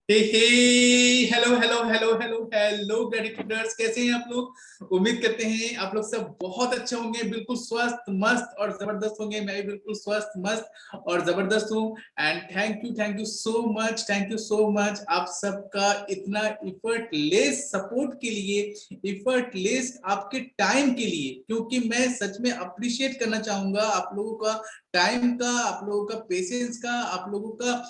Hello hello hello hello hello ग्रेटिट्यूडर्स, कैसे हैं आप लोग। उम्मीद करते हैं आप लोग सब बहुत अच्छे होंगे, बिल्कुल स्वस्थ मस्त और जबरदस्त होंगे। मैं भी बिल्कुल स्वस्थ मस्त और जबरदस्त हूँ। And thank you so much, thank you so much आप सबका इतना इफर्टलेस सपोर्ट के लिए, इफर्टलेस आपके टाइम के लिए, क्योंकि मैं सच में अप्रिशिएट करना चाहूंगा आप लोगों का टाइम का, आप लोगों का पेशेंस का, आप लोगों का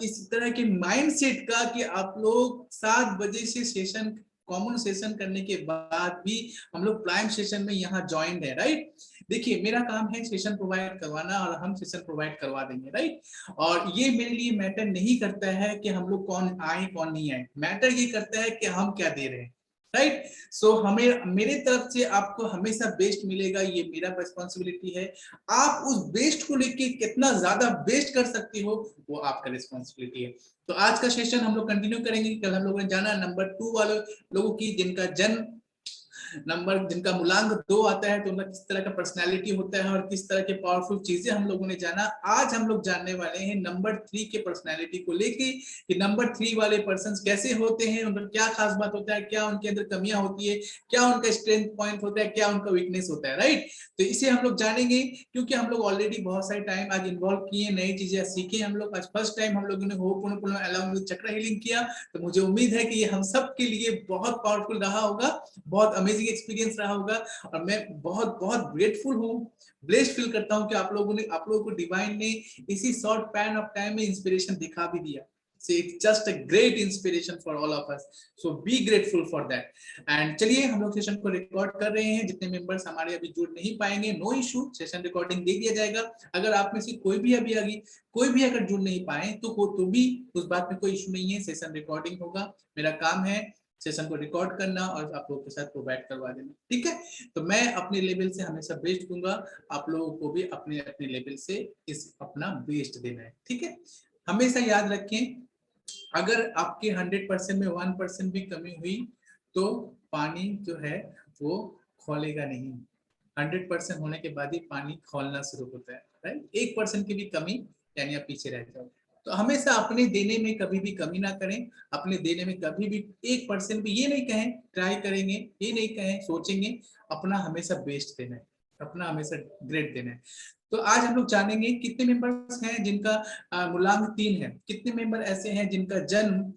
इस तरह के माइंडसेट का कि आप लोग 7 बजे से सेशन, कॉमन सेशन करने के बाद भी हम लोग प्राइम सेशन में यहाँ ज्वाइंट है। राइट, देखिए मेरा काम है सेशन प्रोवाइड करवाना और हम सेशन प्रोवाइड करवा देंगे। राइट, और ये मेरे लिए मैटर नहीं करता है कि हम लोग कौन आए कौन नहीं आए, मैटर ये करता है कि हम क्या दे रहे हैं। राइट, सो हमें मेरे तरफ से आपको हमेशा बेस्ट मिलेगा, ये मेरा रिस्पॉन्सिबिलिटी है। आप उस बेस्ट को लेके कितना ज्यादा बेस्ट कर सकते हो वो आपका रिस्पॉन्सिबिलिटी है। तो आज का सेशन हम लोग कंटिन्यू करेंगे। कल हम लोगों ने जाना नंबर 2 वाले लोगों की, जिनका जन्म नंबर, जिनका मूलांक 2 आता है, तो उनका किस तरह का पर्सनैलिटी होता है और किस तरह के पावरफुल चीजें हम लोगों ने जाना। आज हम लोग जानने वाले हैं नंबर 3 के पर्सनैलिटी को लेके कि नंबर 3 वाले पर्सन कैसे होते हैं, उनका क्या खास बात होता है, क्या उनके अंदर कमियां होती है, क्या उनका स्ट्रेंथ पॉइंट होता है, क्या उनका वीकनेस होता है। राइट, तो इसे हम लोग जानेंगे, क्योंकि हम लोग ऑलरेडी बहुत सारे टाइम आज इन्वॉल्व किए, नई चीजें सीखे हम लोग। आज फर्स्ट टाइम हम लोगों ने होपोनोपोनो अलोंग विद चक्र हीलिंग किया, तो मुझे उम्मीद है कि ये हम सब के लिए बहुत पावरफुल रहा होगा, बहुत अमेजिंग एक्सपीरियंस रहा होगा। और मैं बहुत बहुत ग्रेटफुल हूँ, ब्लेस्ड फील करता हूँ कि आप लोगों को डिवाइन ने इसी शॉर्ट पैन ऑफ टाइम में इंस्पिरेशन दिखा भी दिया। So it's just a great inspiration for all of us. So be grateful for that. And चलिए हम लोग सेशन को रिकॉर्ड कर रहे हैं। जितने मेंबर्स हमारे अभी जुड़ नहीं पाएंगे, नो इशू, सेशन रिकॉर्डिंग दे दिया जाएगा। अगर आप में से कोई भी अगर जुड़ नहीं पाए तो भी उस बात में कोई इशू नहीं है, सेशन रिकॉर्डिंग होगा। मेरा काम है सेशन को रिकॉर्ड करना और आप लोगों के साथ प्रोवाइड करवा देना। ठीक है, तो मैं अपने लेवल से हमेशा बेस्ट दूंगा, आप लोगों को भी अपने अपने लेवल से इस अपना बेस्ट देना है। ठीक है, हमेशा याद रखें, अगर आपके 100% में 1% भी कमी हुई तो पानी जो है वो खोलेगा नहीं। 100% होने के बाद ही पानी खोलना शुरू होता है। राइट, 1% की भी कमी यानी आप पीछे रह जाओ। तो हमेशा अपने देने में कभी भी कमी ना करें, अपने देने में कभी भी 1% भी ये नहीं कहें ट्राई करेंगे, ये नहीं कहें सोचेंगे, अपना हमेशा बेस्ट देना है, अपना हमेशा ग्रेट देना है। तो आज हम लोग जानेंगे कितने मेंबर्स हैं जिनका मूलांक 3 है, कितने मेंबर ऐसे हैं जिनका जन्म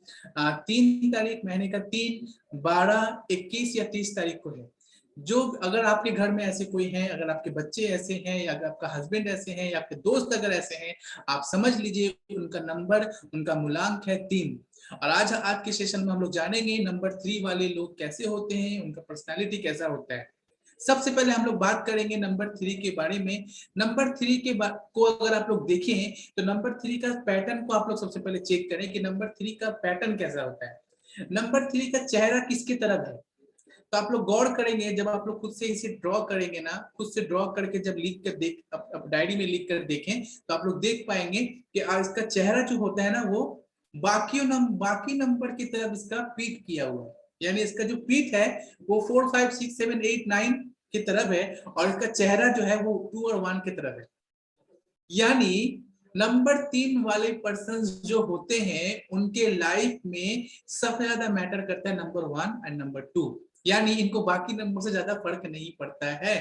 3 तारीख महीने का 3, 12, 21 या 30 तारीख को है। जो अगर आपके घर में ऐसे कोई हैं, अगर आपके बच्चे ऐसे हैं, या अगर आपका हस्बैंड ऐसे हैं, या आपके दोस्त अगर ऐसे हैं, आप समझ लीजिए उनका नंबर, उनका मूलांक है 3। और आज के सेशन में हम लोग जानेंगे नंबर 3 वाले लोग कैसे होते हैं, उनका पर्सनैलिटी कैसा होता है। सबसे पहले हम लोग बात करेंगे नंबर 3 के बारे में। नंबर 3 के को अगर आप लोग देखें तो नंबर 3 का पैटर्न को आप लोग सबसे पहले चेक करें कि नंबर 3 का पैटर्न कैसा होता है। नंबर 3 का चेहरा किसके तरफ है, तो आप लोग गौर करेंगे, जब आप लोग खुद से इसे ड्रॉ करेंगे ना, खुद से ड्रॉ करके जब लिख कर देख, अब डायरी में लिख कर देखें, तो आप लोग देख पाएंगे कि इसका चेहरा जो होता है ना वो बाकी नंबर की तरफ इसका पीठ किया हुआ है। यानी इसका जो पीठ है वो 4, 5, 6, 7, 8, 9 की तरफ है, और इसका चेहरा जो है वो 2 और 1 की तरफ है। यानी नंबर 3 वाले पर्सन जो होते हैं उनके लाइफ में सबसे ज्यादा मैटर करता है नंबर 1 एंड नंबर 2। यानी इनको बाकी नंबर से ज्यादा फर्क नहीं पड़ता है।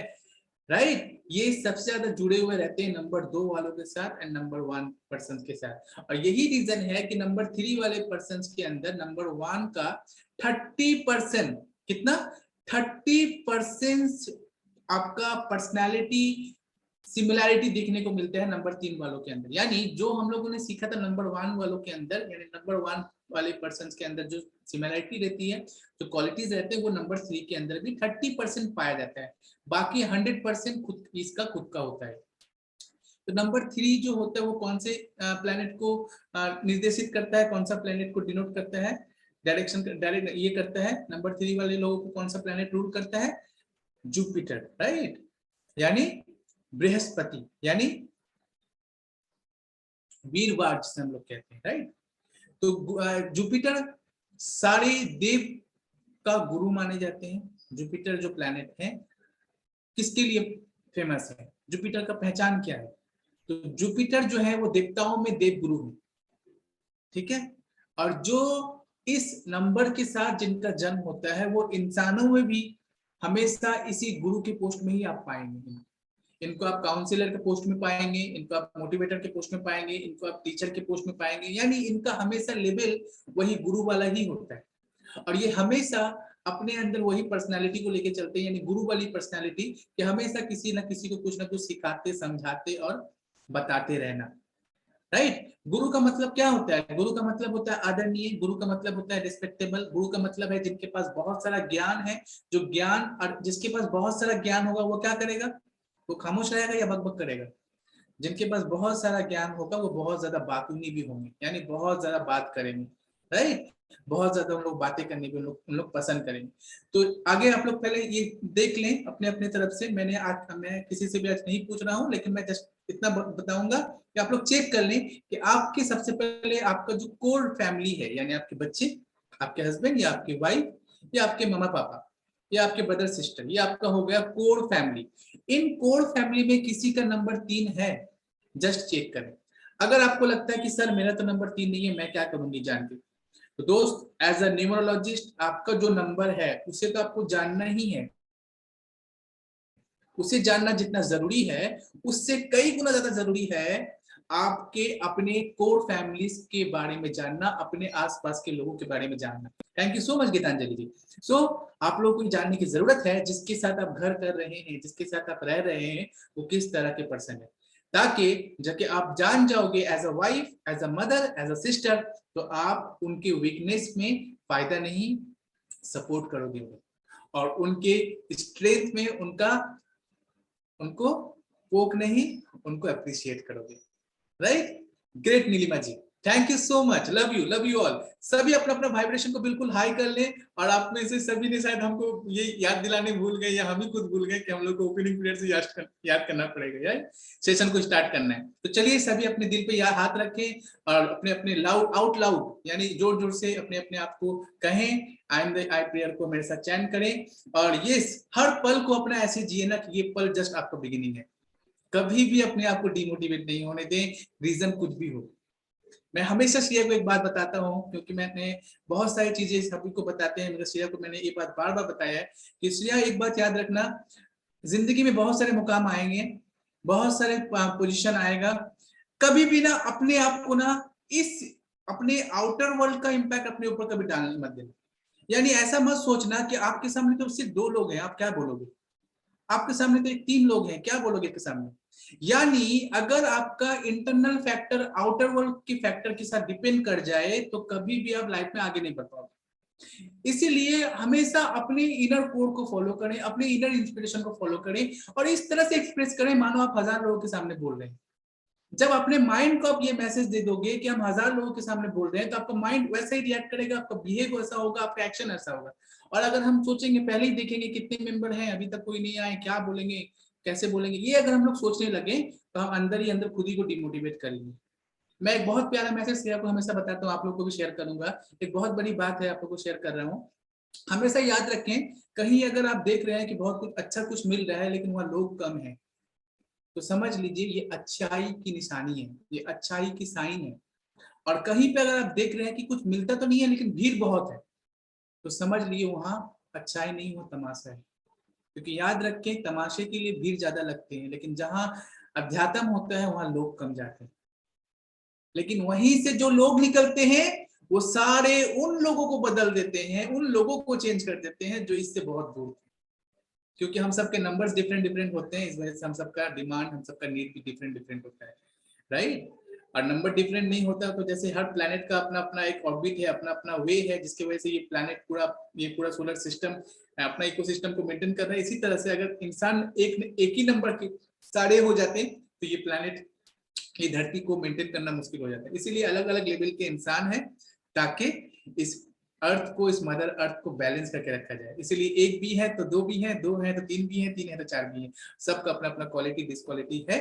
राइट, ये सबसे ज्यादा जुड़े हुए रहते हैं नंबर 2 वालों के साथ एंड नंबर 1 पर्सन के साथ। और यही रीजन है कि नंबर 3 वाले पर्सन के अंदर नंबर 1 का 30%, कितना, 30% आपका पर्सनालिटी सिमिलैरिटी देखने को मिलता है नंबर 3 वालों के अंदर। यानी जो हम लोगों ने सीखा था नंबर 1 वालों के अंदर, यानी नंबर 1 वाले पर्सन के अंदर जो सिमिलैरिटी रहती है, जो क्वालिटीज रहते हैं, वो नंबर 3 के अंदर भी 30% पाया जाता है। बाकी 100% इसका खुद का होता है। तो नंबर 3 जो होता है वो कौन से प्लेनेट को निर्देशित करता है, कौन सा प्लेनेट को डिनोट करता है, डायरेक्ट ये करता है। नंबर 3 वाले लोगों को कौन सा प्लेनेट रूल करता है, जुपिटर। राइट, यानी बृहस्पति, यानी वीरवार जिसे हम लोग कहते हैं। राइट, तो जुपिटर सारे देव का गुरु माने जाते हैं। जुपिटर जो प्लैनेट है किसके लिए फेमस है, जुपिटर का पहचान क्या है, तो जुपिटर जो है वो देवताओं में देव गुरु है। ठीक है, और जो इस नंबर के साथ जिनका जन्म होता है वो इंसानों में भी हमेशा इसी गुरु के पोस्ट में ही आप पाएंगे। इनको आप काउंसलर के पोस्ट में पाएंगे, इनको आप मोटिवेटर के पोस्ट में पाएंगे, इनको आप टीचर के पोस्ट में पाएंगे, यानी इनका हमेशा लेवल वही गुरु वाला ही होता है। और ये हमेशा अपने अंदर वही पर्सनालिटी को लेके चलते हैं, यानी गुरु वाली पर्सनालिटी, कि हमेशा किसी ना किसी को कुछ ना कुछ सिखाते, समझाते और बताते रहना। राइट। गुरु का मतलब क्या होता है? गुरु का मतलब होता है आदरणीय, गुरु का मतलब होता है रिस्पेक्टेबल, गुरु का मतलब है जिनके पास बहुत सारा ज्ञान है। जो ज्ञान, और जिसके पास बहुत सारा ज्ञान होगा वो क्या करेगा? वो खामोश रहेगा या बकबक करेगा? जिनके पास बहुत सारा ज्ञान होगा वो बहुत ज्यादा बातूनी भी होंगे, यानी बहुत ज्यादा बात करेंगे। राइट। बहुत ज्यादा उन लोग बातें करने को उन लोग पसंद करेंगे। तो आगे आप लोग पहले ये देख लें अपने अपने तरफ से। मैं किसी से भी आज नहीं पूछ रहा हूँ, लेकिन मैं जस्ट इतना बताऊंगा कि आप लोग चेक कर लें कि आपके सबसे पहले आपका जो कोर फैमिली है, यानी आपके बच्चे, आपके हस्बैंड या आपकी वाइफ या आपके मामा पापा या आपके ब्रदर सिस्टर, ये आपका हो गया कोर फैमिली। इन कोर फैमिली में किसी का नंबर 3 है? जस्ट चेक करें। अगर आपको लगता है कि सर मेरा तो नंबर 3 नहीं है, मैं क्या करूंगी जान के, तो दोस्त एज अ न्यूमरोलॉजिस्ट आपका जो नंबर है उसे तो आपको जानना ही है। उसे जानना जितना जरूरी है उससे कई गुना ज्यादा जरूरी है आपके अपने कोर फैमिलीज के बारे में जानना, अपने आसपास के लोगों के बारे में जानना। Thank you so much Geetanjali ji. So आप लोगों को जानने की जरूरत है जिसके साथ आप घर कर रहे हैं, जिसके साथ आप रह रहे हैं, वो किस तरह के पर्सन है, ताकि जब आप जान जाओगे as a wife, as a mother, as a sister, तो आप उनके वीकनेस में फायदा नहीं, सपोर्ट करोगे, और उनके स्ट्रेंथ में उनको पोक नहीं, उनको अप्रिशिएट करोगे। Right. Great Neelima ji, thank you so much, love you all. सभी अपना अपना वाइब्रेशन को बिल्कुल हाई कर लें। और आप में से सभी ने शायद हमको ये याद दिलाने भूल गए या हम ही खुद भूल गए कि हम लोग को ओपनिंग पीरियड से याद करना पड़ेगा, यार सेशन को स्टार्ट करना है। तो चलिए सभी अपने दिल पे हाथ रखें और अपने अपने लाउड आउट लाउड, यानी जोर जोर से अपने अपने आप को कहें, I am the I prayer को मेरे साथ चैन करें। और ये हर पल को अपना ऐसे जिए ना कि ये पल जस्ट आपका बिगिनिंग है। कभी भी अपने आप को डिमोटिवेट नहीं होने दें, रीजन कुछ भी हो। मैं हमेशा श्रेया को एक बात बताता हूँ, क्योंकि मैंने बहुत सारी चीजें सभी को बताते हैं, मगर श्रेया को मैंने ये बात बार बार बताया है कि श्रेया एक बात याद रखना, जिंदगी में बहुत सारे मुकाम आएंगे, बहुत सारे पोजीशन आएगा, कभी भी ना अपने आप को ना इस अपने आउटर वर्ल्ड का इम्पैक्ट अपने ऊपर कभी डालने मत देना। यानी ऐसा मत सोचना कि आपके सामने तो सिर्फ 2 लोग हैं, आप क्या बोलोगे? आपके सामने तो 3 लोग हैं, क्या बोलोगे के सामने? यानी अगर आपका इंटरनल फैक्टर आउटर वर्ल्ड के फैक्टर के साथ डिपेंड कर जाए तो कभी भी आप लाइफ में आगे नहीं बढ़ पाओगे। इसीलिए हमेशा अपने इनर कोर को फॉलो करें, अपने इनर इंस्पिरेशन को फॉलो करें और इस तरह से एक्सप्रेस करें मानो आप 1000 लोगों के सामने बोल रहे हैं। जब अपने माइंड को आप ये मैसेज दे दोगे कि हम 1000 लोगों के सामने बोल रहे हैं, तो आपका माइंड वैसा ही रिएक्ट करेगा, आपका बिहेव ऐसा होगा, आपका एक्शन ऐसा होगा। और अगर हम सोचेंगे पहले ही देखेंगे कितने मेंबर हैं, अभी तक कोई नहीं आए, क्या बोलेंगे, कैसे बोलेंगे, ये अगर हम लोग सोचने लगे तो हम अंदर ही अंदर खुद ही को डिमोटिवेट करेंगे। मैं एक बहुत प्यारा मैसेज आपको हमेशा बताता हूँ, आप लोग को भी शेयर करूंगा। एक बहुत बड़ी बात है, आप लोग को शेयर कर रहा हूँ। हमेशा याद रखें, कहीं अगर आप देख रहे हैं कि बहुत कुछ अच्छा कुछ मिल रहा है लेकिन वहाँ लोग कम है, तो समझ लीजिए ये अच्छाई की निशानी है, ये अच्छाई की साइन है। और कहीं पे अगर आप देख रहे हैं कि कुछ मिलता तो नहीं है लेकिन भीड़ बहुत है, तो समझ लीजिए वहां अच्छाई नहीं, वो तमाशा है। क्योंकि याद रखें, तमाशे के लिए भीड़ ज्यादा लगते हैं, लेकिन जहां अध्यात्म होता है वहां लोग कम जाते हैं। लेकिन वहीं से जो लोग निकलते हैं वो सारे उन लोगों को बदल देते हैं, उन लोगों को चेंज कर देते हैं जो इससे बहुत दूर थे। क्योंकि हम सबके नंबर्स डिफरेंट डिफरेंट होते हैं, इस वजह से हम सबका डिमांड, हम सबका नीड भी डिफरेंट डिफरेंट होता है। राइट। और नंबर डिफरेंट नहीं होता तो जैसे हर प्लैनेट का अपना अपना एक ऑर्बिट है, अपना अपना वे है, जिसकी वजह से ये प्लैनेट पूरा, ये पूरा सोलर सिस्टम अपना इकोसिस्टम को मेंटेन कर रहा है। इसी तरह से अगर इंसान एक ही नंबर के सारे हो जाते हैं तो ये प्लैनेट, ये धरती को मेंटेन करना मुश्किल हो जाता है। इसीलिए अलग अलग लेवल के इंसान है, ताकि इस अर्थ को, इस मदर अर्थ को बैलेंस करके रखा जाए। इसीलिए एक भी है तो 2 भी है, 2 है तो 3 भी है, 3 है तो 4 भी है। सबका अपना अपना क्वालिटी डिसक्वालिटी है,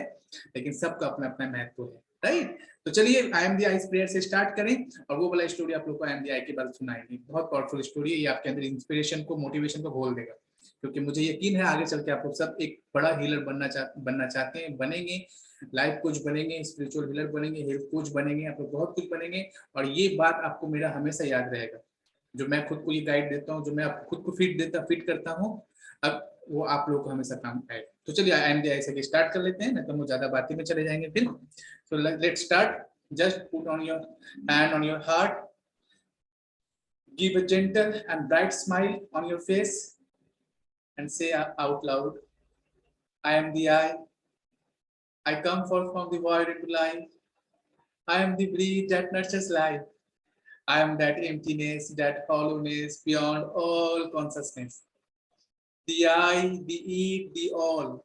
लेकिन सबका अपना अपना महत्व है। राइट। तो चलिए I am the I prayer से स्टार्ट करें, और वो वाला स्टोरी आप लोग को आई एम दी आई के बाद सुनाएंगे। बहुत पावरफुल स्टोरी है ये, आपके अंदर इंस्पिरेशन को, मोटिवेशन को घोल देगा। क्योंकि मुझे यकीन है आगे चल के आप लोग सब एक बड़ा हीलर बनना चाहते हैं, बनेंगे। लाइफ कोच बनेंगे, स्पिरिचुअल हीलर बनेंगे, हेल्थ कोच बनेंगे, आप लोग बहुत कुछ बनेंगे। और ये बात आपको मेरा हमेशा याद रहेगा, जो मैं खुद को ये गाइड देता हूँ, जो मैं खुद को फिट करता हूँ, अब वो आप लोग को हमेशा काम आएगा। तो चलिए एंड ऐसे स्टार्ट कर लेते हैं, नहीं तो हम ज्यादा बातें में चले जाएंगे फिर। तो let's start. Just put on your hand on your heart, give a gentle and bright smile on your face and say out loud, I am the I come forth from the void into life. I am the breeze that nurtures life. I am that emptiness, that hollowness beyond all consciousness. The I, the it, the all.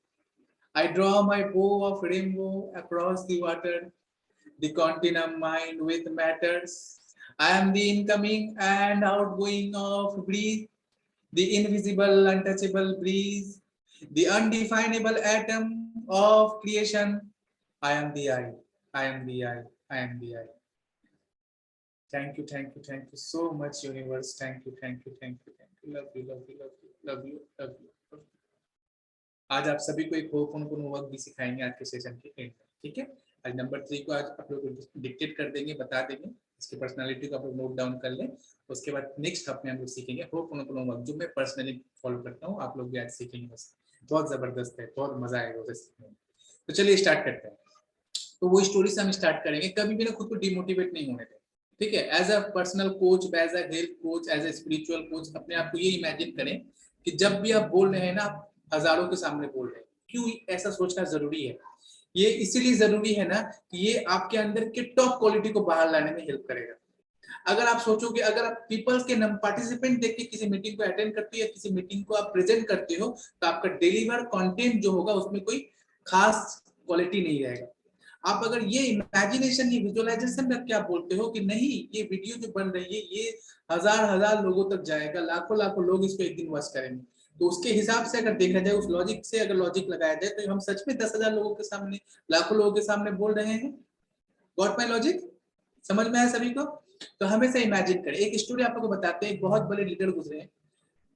I draw my bow of rainbow across the water, the continuum mind with matters. I am the incoming and outgoing of breeze, the invisible, untouchable breeze, the undefinable atom of creation. I am the I. I am the I am the I. Thank you so much, universe. Thank you. Love you. आज आप सभी को एक ho'oponopono work भी सिखाएंगे आज के session के एंड में, ठीक है। आज नंबर 3 को आज आप लोग डिक्टेट कर देंगे, बता देंगे, इसकी पर्सनालिटी को आप लोग नोट डाउन कर लें। उसके बाद नेक्स्ट हफ्ते हम लोग सीखेंगे होपोनोपोनो वर्क, जो मैं पर्सनली फॉलो करता हूँ, आप लोग भी आज सीखेंगे। बस बहुत जबरदस्त है, बहुत मजा आएगा उसे सीखने में। तो चलिए स्टार्ट करते हैं। तो वो स्टोरी से हम स्टार्ट करेंगे। कभी भी ना खुद को डिमोटिवेट नहीं होने दें, ठीक है। As a personal coach, as a health coach, as a spiritual coach, अपने आप को ये इमेजिन करें कि जब भी आप बोल रहे हैं ना, आप हजारों के सामने बोल रहे हैं। क्यों ऐसा सोचना जरूरी है? ये इसीलिए जरूरी है ना कि ये आपके अंदर के टॉप क्वालिटी को बाहर लाने में हेल्प करेगा। अगर आप सोचोगे, अगर आप पीपल्स के पार्टिसिपेंट देख के किसी मीटिंग को अटेंड करते हो या किसी मीटिंग को आप प्रेजेंट करते हो, तो आपका डिलीवर कंटेंट जो होगा उसमें कोई खास क्वालिटी नहीं रहेगा। आप अगर ये इमेजिनेशन, ये विजुअलाइजेशन करके आप बोलते हो कि नहीं, ये वीडियो जो बन रही है ये हजार लोगों तक जाएगा, लाखों लोग इसको एक दिन वॉच करेंगे, तो उसके हिसाब से अगर देखा जाए, उस लॉजिक से अगर लॉजिक लगाया जाए, तो हम सच में 10,000 लोगों के सामने, लाखों लोगों के सामने बोल रहे हैं। Got my logic? समझ में आया सभी को? तो हमेशा इमेजिन करें। एक स्टोरी आप लोगों को बताते हैं। एक बहुत बड़े लीडर गुजरे हैं,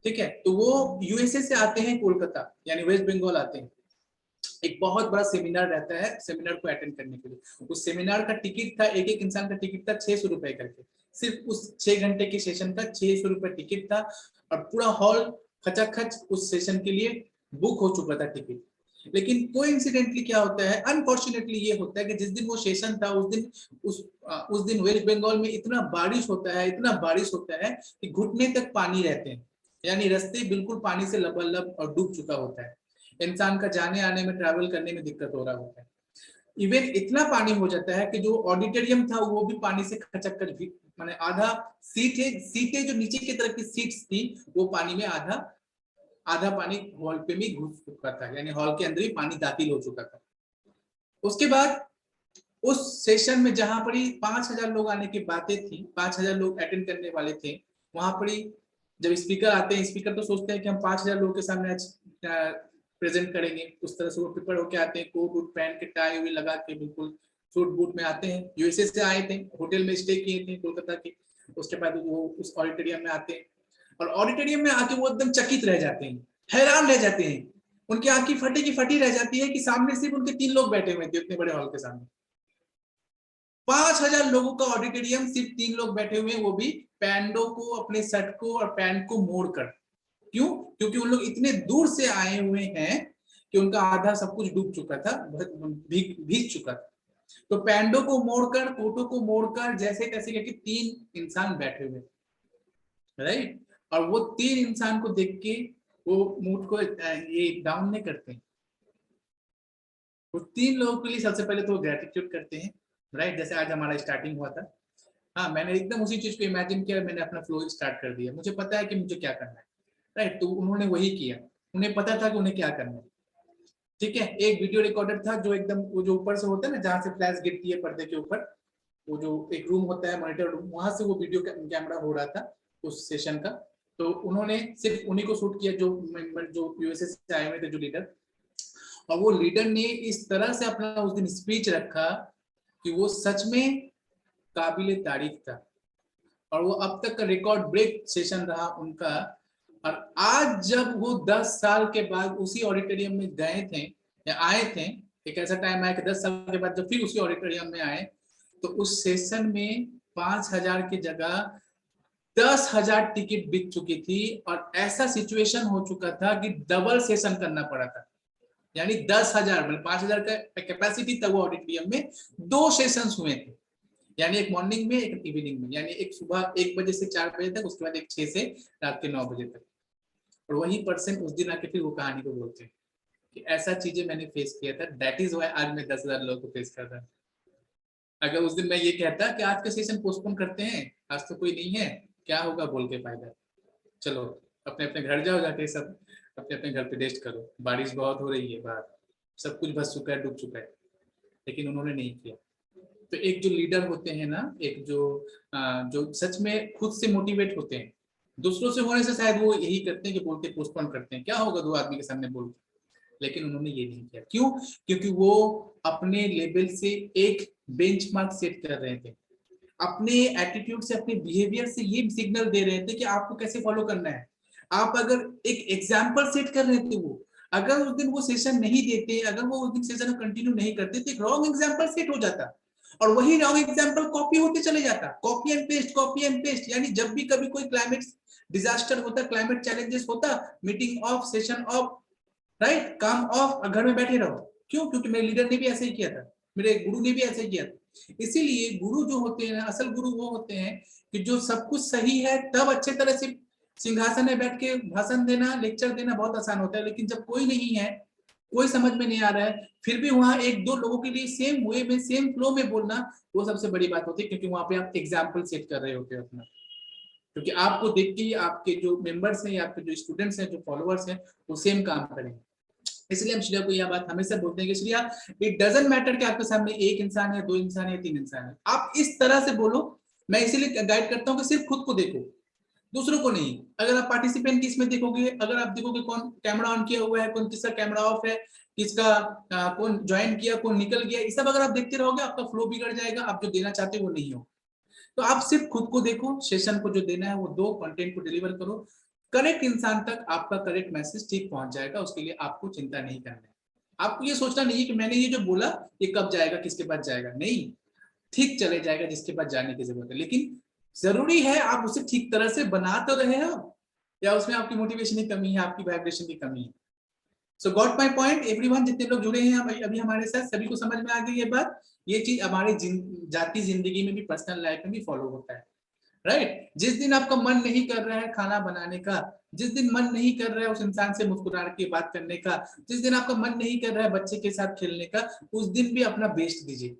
ठीक है। तो वो यूएसए से आते हैं, कोलकाता यानी वेस्ट बंगाल आते हैं। एक बहुत बड़ा सेमिनार रहता है, सेमिनार को अटेंड करने के लिए। उस सेमिनार का टिकट था, एक इंसान का टिकट था 600 रुपए करके। सिर्फ उस 6 घंटे के सेशन का 600 रुपए टिकट था, और पूरा हॉल खचाखच उस सेशन के लिए बुक हो चुका था टिकट। लेकिन कोइंसिडेंटली क्या होता है, अनफॉर्चुनेटली ये होता है कि जिस दिन वो सेशन था, उस दिन वेस्ट बंगाल में इतना बारिश होता है कि घुटने तक पानी रहते हैं, यानी रास्ते बिल्कुल पानी से लबालब और डूब चुका होता है। इंसान का जाने आने में, ट्रैवल करने में दिक्कत हो रहा होता है। इवन इतना पानी हो जाता है कि जो ऑडिटोरियम था वो भी पानी से खचक कर, माने आधा सीटें जो नीचे की तरफ की सीट्स थी, वो पानी में आधा पानी हॉल पे भी घुस चुका था, यानी हॉल के अंदर ही पानी दाखिल हो चुका था। उसके बाद उस सेशन में जहां पर ही 5,000 लोग आने की बातें थी, 5,000 लोग अटेंड करने वाले थे, वहां पर ही जब स्पीकर आते हैं, स्पीकर तो सोचते हैं कि हम 5,000 लोगों के सामने आज प्रेजेंट करेंगे। उस तरह से वो प्रिपेयर होके आते हैं, कोट वूट पहन के, टाई हुई लगा के, बिल्कुल सूट बूट में आते हैं। यूएसए से आए थे, होटल में स्टे किए थे कोलकाता के। उसके बाद वो उस ऑडिटोरियम में आते हैं, और ऑडिटोरियम में आके वो एकदम चकित रह जाते हैं, हैरान रह जाते हैं। उनकी आंखें फटी की फटी रह जाती है कि सामने सिर्फ उनके 3 लोग बैठे हुए थे, उतने बड़े हॉल के सामने। 5,000 लोगों का ऑडिटोरियम, सिर्फ 3 लोग बैठे हुए हैं, वो भी पैंडो को, अपने शर्ट को और पैंट को मोड़कर। क्यों? क्योंकि उन लोग इतने दूर से आए हुए हैं कि उनका आधा सब कुछ डूब चुका था, भीग चुका था। तो पैंडो को मोड़कर, कोटो को मोड़कर, जैसे तैसे करके 3 इंसान बैठे हुए, राइट। और वो 3 इंसान को देख के वो मूड को ये डाउन नहीं करते हैं। वो 3 लोगों के लिए सबसे पहले तो ग्रेटिट्यूड करते हैं, राइट। जैसे आज हमारा स्टार्टिंग हुआ था, हाँ, मैंने एकदम उसी चीज को इमेजिन किया, मैंने अपना फ्लो स्टार्ट कर दिया। मुझे पता है कि मुझे क्या करना है, राइट। तो उन्होंने वही किया, उन्हें पता था कि उन्हें क्या करना है, ठीक है। एक वीडियो रिकॉर्डर था जो एकदम, वो जो ऊपर से होता है ना, जहाँ से फ्लैश गिरती है पर्दे के ऊपर, वो जो एक रूम होता है, मॉनिटर रूम, वहां से वो वीडियो कैमरा हो रहा था उस सेशन का। तो उन्होंने सिर्फ उन्हीं को शूट किया, जो यूएसए से आए हुए थे, जो लीडर। और वो लीडर ने इस तरह से अपना उस दिन स्पीच रखा कि वो सच में काबिले तारीफ था, और वो अब तक का रिकॉर्ड ब्रेक सेशन रहा उनका। और आज जब वो 10 साल के बाद उसी ऑडिटोरियम में गए थे या आए थे, एक ऐसा टाइम आया कि 10 साल के बाद जब फिर उसी ऑडिटोरियम में आए तो उस सेशन में 5,000 की जगह 10,000 टिकट बिक चुकी थी और ऐसा सिचुएशन हो चुका था कि डबल सेशन करना पड़ा था। यानी 10,000 मतलब 5,000 का कैपेसिटी था वो ऑडिटोरियम में, 2 सेशंस हुए थे, यानी एक मॉर्निंग में एक इवनिंग में, यानी एक सुबह 1 बजे से 4 बजे तक, उसके बाद एक 6 से रात के 9 बजे तक। और वही पर्सन उस दिन आके फिर वो कहानी को बोलते हैं कि ऐसा चीजें मैंने फेस किया था, दैट इज व्हाई आज मैं 10,000 लोगों को फेस कर रहा हूँ। अगर उस दिन मैं ये कहता कि आज का सेशन पोस्टपोन करते हैं, आज तो कोई नहीं है, क्या होगा बोल के फायदा, चलो अपने अपने घर जाओ, जाके सब अपने अपने घर पे रेस्ट करो, बारिश बहुत हो रही है बाहर, सब कुछ बस चुका है, डूब चुका है। लेकिन उन्होंने नहीं किया। तो एक जो लीडर होते हैं ना, एक जो सच में खुद से मोटिवेट होते हैं, दूसरों से होने से शायद वो यही करते हैं कि बोल के पोस्टपोन करते हैं, क्या होगा 2 आदमी के सामने बोल के, लेकिन उन्होंने ये नहीं किया। क्यों? क्योंकि वो अपने लेवल से एक बेंचमार्क सेट कर रहे थे, अपने एटीट्यूड से, अपने बिहेवियर से ये सिग्नल दे रहे थे कि आपको कैसे फॉलो करना है। आप अगर एक एग्जाम्पल सेट कर रहे थे, वो अगर उस दिन वो सेशन नहीं देते, अगर वो उस दिन सेशन कंटिन्यू नहीं करते तो एक रॉन्ग एग्जाम्पल सेट हो जाता और वही रॉन्ग एग्जाम्पल कॉपी होते चले जाता, copy and paste, copy and paste. यानी जब भी कभी कोई क्लाइमेट डिजास्टर होता, क्लाइमेट चैलेंजेस होता, meeting of, session of, right, काम ऑफ, घर में बैठे रहो। क्यों? क्योंकि मेरे लीडर ने भी ऐसे ही किया था, मेरे गुरु ने भी ऐसे ही किया था। इसीलिए गुरु जो होते हैं, असल गुरु वो होते हैं कि जो सब कुछ सही है तब अच्छे तरह से सिंहासन में बैठ के भाषण देना, लेक्चर देना बहुत आसान होता है, लेकिन जब कोई नहीं है, कोई समझ में नहीं आ रहा है, फिर भी वहां 1-2 लोगों के लिए सेम वे में, सेम फ्लो में बोलना, वो सबसे बड़ी बात होती है, क्योंकि वहां पे आप एग्जाम्पल सेट कर रहे होते हो अपना। क्योंकि आपको देख के आपके जो मेंबर्स हैं या आपके जो स्टूडेंट्स हैं, जो फॉलोअर्स हैं, वो सेम काम करेंगे। इसलिए हम श्रेया को यह बात हमेशा बोलते हैं कि श्रेया, इट डजंट मैटर कि आपके सामने 1 इंसान है, 2 इंसान है, 3 इंसान है, आप इस तरह से बोलो। मैं इसीलिए गाइड करता हूँ कि सिर्फ खुद को देखो, दूसरों को नहीं। अगर आप पार्टिसिपेंट की इसमें देखोगे, अगर आप देखोगे कौन कैमरा ऑन किया हुआ है, कौन किसका कैमरा ऑफ है, किसका कौन ज्वाइन किया, कौन निकल गया, ये सब अगर आप देखते रहोगे, आपका फ्लो बिगड़ जाएगा, आप जो देना चाहते हो वो नहीं हो। तो आप सिर्फ खुद को देखो, सेशन को जो देना है वो दो, कंटेंट को डिलीवर करो, करेक्ट इंसान तक आपका करेक्ट मैसेज ठीक पहुंच जाएगा, उसके लिए आपको चिंता नहीं करना है। आपको ये सोचना नहीं है कि मैंने ये जो बोला ये कब जाएगा, किसके पास जाएगा, नहीं, ठीक चले जाएगा जिसके पास जाने की जरूरत है। लेकिन जरूरी है आप उसे ठीक तरह से बना तो रहे हो, या उसमें आपकी मोटिवेशन की कमी है, आपकी वाइब्रेशन की कमी है। सो गॉट माय पॉइंट एवरीवन, जितने लोग जुड़े हैं अभी हमारे साथ, सभी को समझ में आ गई ये बात। ये चीज हमारे जाती जिंदगी में भी, पर्सनल लाइफ में भी फॉलो होता है, राइट। जिस दिन आपका मन नहीं कर रहा है खाना बनाने का, जिस दिन मन नहीं कर रहा है उस इंसान से मुस्कुरा के बात करने का, जिस दिन आपका मन नहीं कर रहा है बच्चे के साथ खेलने का, उस दिन भी अपना बेस्ट दीजिए,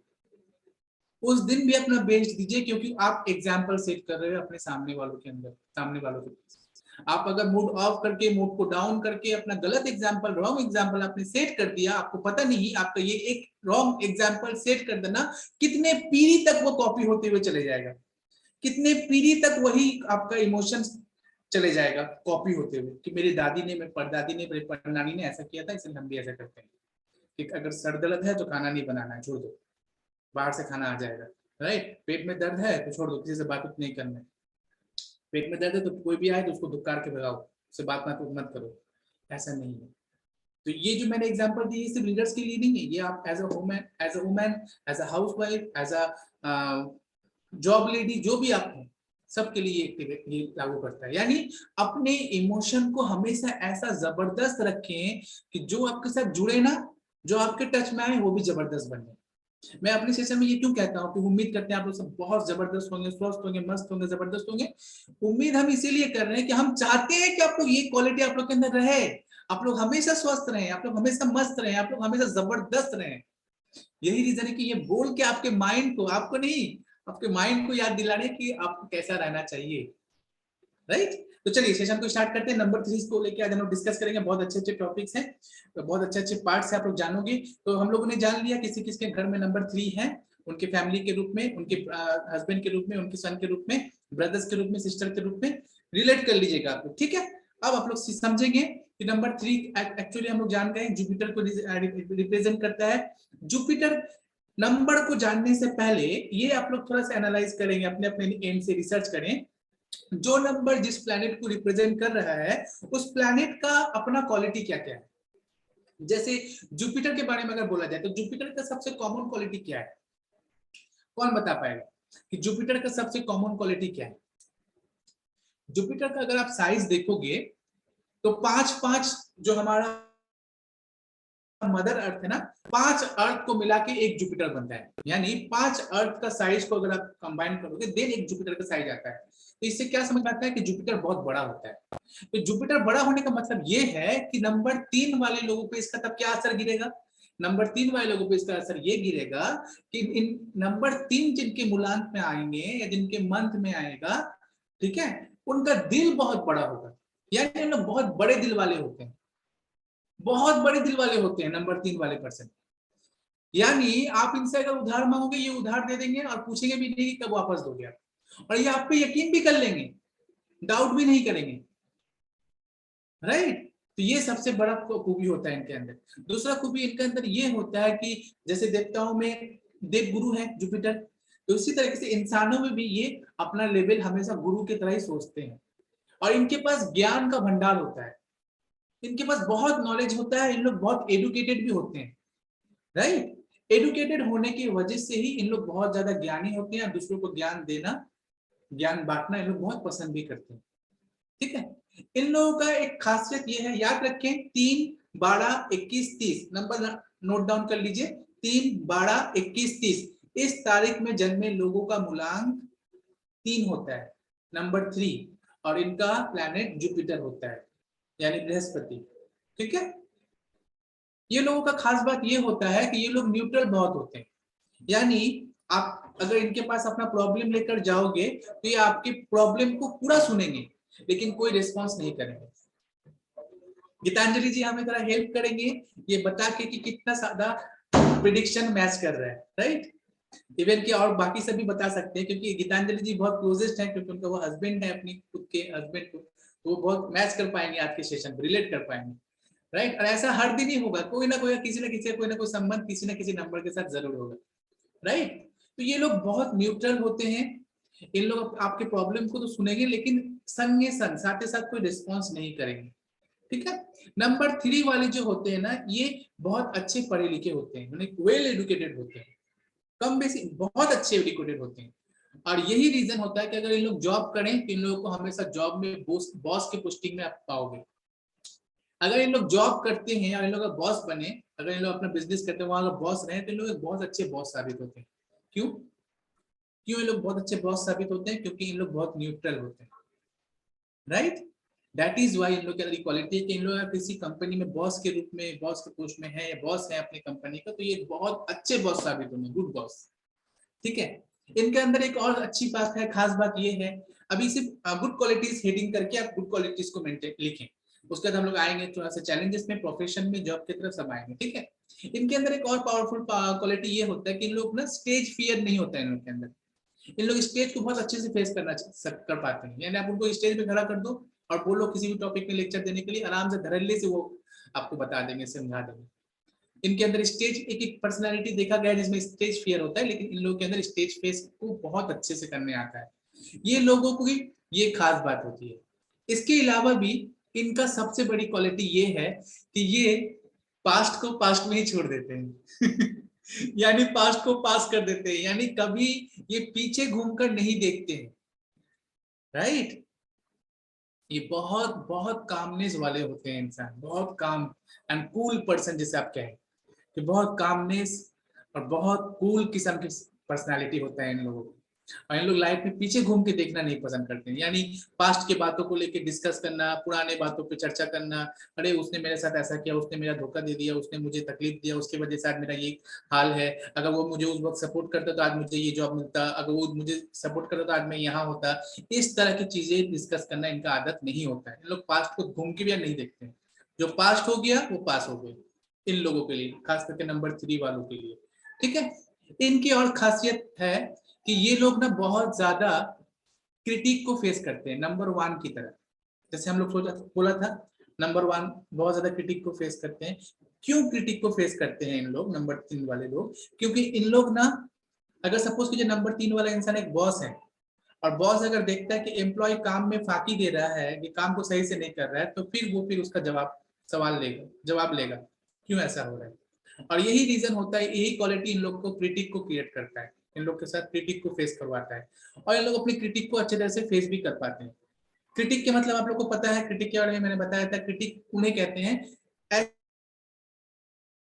उस दिन भी अपना बेस्ट दीजिए, क्योंकि आप एग्जाम्पल सेट कर रहे हो अपने सामने वालों के अंदर, सामने वालों के पास। आप अगर मूड ऑफ करके, मूड को डाउन करके अपना गलत एग्जाम्पल, रॉन्ग एग्जाम्पल आपने सेट कर दिया, आपको पता नहीं, आपका ये एक रॉन्ग एग्जाम्पल सेट कर देना कितने पीढ़ी तक वो कॉपी होते हुए चले जाएगा, कितने पीढ़ी तक वही आपका इमोशन चले जाएगा कॉपी होते हुए, कि मेरी दादी ने, मेरी परदादी ने, मेरी परनानी ने ऐसा किया था, इसलिए हम भी ऐसा करते हैं कि अगर सर दर्द है तो खाना नहीं बनाना है, छोड़ दो, बाहर से खाना आ जाएगा, राइट। पेट में दर्द है तो छोड़ दो, किसी से बात नहीं करना है। पेट में दर्द है तो कोई भी आए तो उसको धुक्कार के भगाओ, उससे बात मत करो, ऐसा नहीं है। तो ये जो मैंने एग्जांपल दी सिर्फ लीडर्स के लिए नहीं है, ये आप as a woman, as a housewife, as a job lady, जो भी आप हैं, सबके लिए ये लागू करता है। यानी अपने इमोशन को हमेशा ऐसा जबरदस्त रखें कि जो आपके साथ जुड़े ना, जो आपके टच में आए, वो भी जबरदस्त बने। मैं अपने सेशन में ये क्यों कहता हूँ कि उम्मीद करते हैं आप लोग सब बहुत जबरदस्त होंगे, स्वस्थ होंगे, मस्त होंगे, जबरदस्त होंगे। उम्मीद हम इसीलिए कर रहे हैं कि हम चाहते हैं कि आप लोग ये क्वालिटी आप लोग के अंदर रहे, आप लोग हमेशा स्वस्थ रहे, आप लोग हमेशा मस्त रहे, आप लोग हमेशा जबरदस्त रहे। यही रीजन है कि ये बोल के आपके माइंड को, आपको नहीं, आपके माइंड को याद दिला रहे कि आपको कैसा रहना चाहिए, राइट। तो चलिए सेशन को स्टार्ट करते हैं। नंबर 3 को लेके आज हम लोग डिस्कस करेंगे, बहुत अच्छे अच्छे टॉपिक्स हैं, तो बहुत अच्छे अच्छे पार्ट्स हैं, आप लोग जानोगे। तो हम लोगों ने जान लिया किसी किसके घर में नंबर 3 है, उनके फैमिली के रूप में, उनके हस्बैंड के रूप में, उनके सन के रूप में, ब्रदर्स के रूप में, सिस्टर के रूप में, रिलेट कर लीजिएगा आप लोग, ठीक है। अब आप लोग समझेंगे कि नंबर 3 एक्चुअली हम लोग जान गए जुपिटर को रिप्रेजेंट करता है। जुपिटर नंबर को जानने से पहले ये आप लोग थोड़ा सा एनालाइज करेंगे, अपने अपने एंड से रिसर्च करें, जो नंबर जिस प्लैनेट को रिप्रेजेंट कर रहा है, उस प्लैनेट का अपना क्वालिटी क्या क्या है। जैसे जुपिटर के बारे में अगर बोला जाए तो जुपिटर का सबसे कॉमन क्वालिटी क्या है? कौन बता पाएगा कि जुपिटर का सबसे कॉमन क्वालिटी क्या है? जुपिटर का अगर आप साइज देखोगे तो 5-5 जो हमारा मदर अर्थ है ना, 5 अर्थ को मिला के एक जुपिटर बनता है। यानी 5 अर्थ का साइज को अगर आप कंबाइन करोगे देन एक जुपिटर का साइज आता है। तो इससे क्या समझ में आता है कि जुपिटर बहुत बड़ा होता है। तो जुपिटर बड़ा होने का मतलब ये है कि नंबर 3 वाले लोगों पे इसका तब क्या असर गिरेगा? नंबर 3 वाले लोगों पे इसका असर ये गिरेगा कि इन नंबर 3 जिनके मूलांक में आएंगे या जिनके मंथ में आएगा, ठीक है, उनका दिल बहुत बड़ा होगा। यानी लोग बहुत बड़े दिल वाले होते हैं, बहुत बड़े दिल वाले होते हैं नंबर 3 वाले पर्सन। यानी आप इनसे अगर उधार मांगोगे ये उधार दे देंगे और पूछेंगे भी नहीं कब वापस दोगे आप, और ये आप पे यकीन भी कर लेंगे, डाउट भी नहीं करेंगे, राइट। तो ये सबसे बड़ा खूबी होता है इनके अंदर। दूसरा खूबी इनके अंदर ये होता है कि जैसे देवताओं में देव गुरु है जुपिटर, तो उसी तरीके से इंसानों में भी ये अपना लेवल हमेशा गुरु की तरह ही सोचते हैं। और इनके पास ज्ञान का भंडार होता है, इनके पास बहुत नॉलेज होता है, इन लोग बहुत एडुकेटेड भी होते हैं, राइट। एडुकेटेड होने की वजह से ही इन लोग बहुत ज्यादा ज्ञानी होते हैं, दूसरों को ज्ञान देना, ज्ञान बांटना इन लोग बहुत पसंद भी करते हैं, ठीक है। इन लोगों का एक खासियत ये है, याद रखें 3, 12, 21, 30 नंबर नोट डाउन कर लीजिए। 3, 12, 21, 30 इस तारीख में जन्मे लोगों का मूलांक 3 होता है, नंबर 3, और इनका प्लैनेट जुपिटर होता है यानी बृहस्पति, ठीक है। ये लोगों का खास बात ये होता है कि ये लोग न्यूट्रल बहुत होते हैं। यानी आप अगर इनके पास अपना प्रॉब्लम लेकर जाओगे तो ये आपकी प्रॉब्लम को पूरा सुनेंगे लेकिन कोई रिस्पॉन्स नहीं करेंगे। गीतांजलि जी हमें थोड़ा हेल्प करेंगे ये बता के कि कितना ज्यादा प्रिडिक्शन मैच कर रहा है, राइट। इवन कि और बाकी सभी बता सकते हैं क्योंकि गीतांजलि जी बहुत क्लोजेस्ट है, क्योंकि उनका वो हस्बैंड है अपनी खुद के हस्बैंड को, तो वो बहुत मैच कर पाएंगे आज के सेशन को, रिलेट कर पाएंगे, राइट। और ऐसा हर दिन ही होगा, कोई ना कोई किसी न किसी कोई ना कोई संबंध किसी न किसी नंबर के साथ जरूर होगा, राइट। तो ये लोग बहुत न्यूट्रल होते हैं, इन लोग आपके प्रॉब्लम को तो सुनेंगे लेकिन संगे संग साथ ही साथ कोई रिस्पॉन्स नहीं करेंगे, ठीक है। नंबर 3 वाले जो होते हैं ना, ये बहुत अच्छे पढ़े लिखे होते हैं, वेल एडुकेटेड होते हैं, कम बेसी बहुत अच्छे एडुकेटेड होते हैं। और यही रीजन होता है कि अगर इन लोग जॉब करें तो इन लोगों को हमेशा जॉब में बॉस की पोस्टिंग में आप पाओगे। अगर इन लोग जॉब करते हैं और इन लोग बॉस बने, अगर इन लोग अपना बिजनेस करते हैं वहां अगर बॉस रहे तो इन लोग बहुत अच्छे बॉस साबित होते हैं। क्यों क्यों इन लोग बहुत अच्छे बॉस साबित होते हैं? क्योंकि इन लोग बहुत न्यूट्रल होते हैं, राइट। दैट इज वाई इन लोग की इक्वालिटी है कि इन लोग किसी कंपनी में बॉस के रूप में, बॉस के पोस्ट में है या बॉस है अपनी कंपनी का, तो ये बहुत अच्छे बॉस साबित होंगे, गुड बॉस, ठीक है। इनके अंदर एक और अच्छी बात है, खास बात ये है, अभी सिर्फ गुड क्वालिटीज हेडिंग करके आप गुड क्वालिटीज को मेंटेन लिखें, उसके बाद हम लोग आएंगे थोड़ा सा चैलेंजेस में, प्रोफेशन में, जॉब की तरफ सब आएंगे, ठीक है। इनके अंदर एक और पावरफुल क्वालिटी ये होता है कि इन लोग ना स्टेज फियर नहीं होता है इन लोग के अंदर, इन लोग स्टेज को बहुत अच्छे से फेस कर पाते हैं। यानी आप उनको स्टेज पे खड़ा कर दो और बोलो किसी भी टॉपिक में लेक्चर देने के लिए, आराम से धड़ल्ले से वो आपको बता देंगे, समझा देंगे। इनके अंदर स्टेज एक एक पर्सनालिटी देखा गया है जिसमें स्टेज फियर होता है, लेकिन इन लोगों के अंदर स्टेज फेस को बहुत अच्छे से करने आता है, ये लोगों की ये खास बात होती है। इसके अलावा भी इनका सबसे बड़ी क्वालिटी ये है कि ये पास्ट को पास्ट में ही छोड़ देते हैं यानी पास्ट को पास कर देते हैं, यानी कभी ये पीछे घूमकर नहीं देखते हैं, राइट। ये बहुत बहुत कामनेस वाले होते हैं इंसान, बहुत काम एंड कूल पर्सन जिसे आप कहें कि बहुत कामनेस और बहुत कूल किस्म की पर्सनालिटी होता है इन लोगों को। और इन लोग लाइफ में पीछे घूम के देखना नहीं पसंद करते हैं, यानी पास्ट के बातों को लेके डिस्कस करना, पुराने बातों पे चर्चा करना, अरे उसने मेरे साथ ऐसा किया, उसने मेरा धोखा दे दिया, उसने मुझे तकलीफ दिया, उसकी वजह से आज मेरा ये हाल है, अगर वो मुझे उस वक्त सपोर्ट करता तो आज मुझे ये जॉब मिलता, अगर वो मुझे सपोर्ट करता तो आज मैं यहाँ होता। इस तरह की चीजें डिस्कस करना इनका आदत नहीं होता है, इन लोग पास्ट को घूम के भी नहीं देखते हैं, जो पास्ट हो गया वो पास हो गया इन लोगों के लिए, खास करके नंबर 3 वालों के लिए, ठीक है। इनकी और खासियत है कि ये लोग ना बहुत ज्यादा क्रिटिक को फेस करते हैं नंबर 1 की तरह, जैसे हम लोग सोचा बोला था नंबर 1 बहुत ज्यादा क्रिटिक को फेस करते हैं। क्यों क्रिटिक को फेस करते हैं इन लोग नंबर 3 वाले लोग? क्योंकि इन लोग ना, अगर सपोज कीजिए नंबर 3 वाला इंसान एक बॉस है और बॉस अगर देखता है कि एम्प्लॉय काम में फाकी दे रहा है, कि काम को सही से नहीं कर रहा है, तो फिर वो उसका जवाब लेगा, क्यों ऐसा हो रहा है। और यही रीजन होता है, यही क्वालिटी इन लोग को क्रिटिक को क्रिएट करता है, इन लोग के साथ क्रिटिक को फेस करवाता है, और इन लोग अपनी क्रिटिक को अच्छे तरह से फेस भी कर पाते हैं। क्रिटिक के मतलब आप लोग को पता है, क्रिटिक के बारे में मैंने बताया था, क्रिटिक उन्हें कहते हैं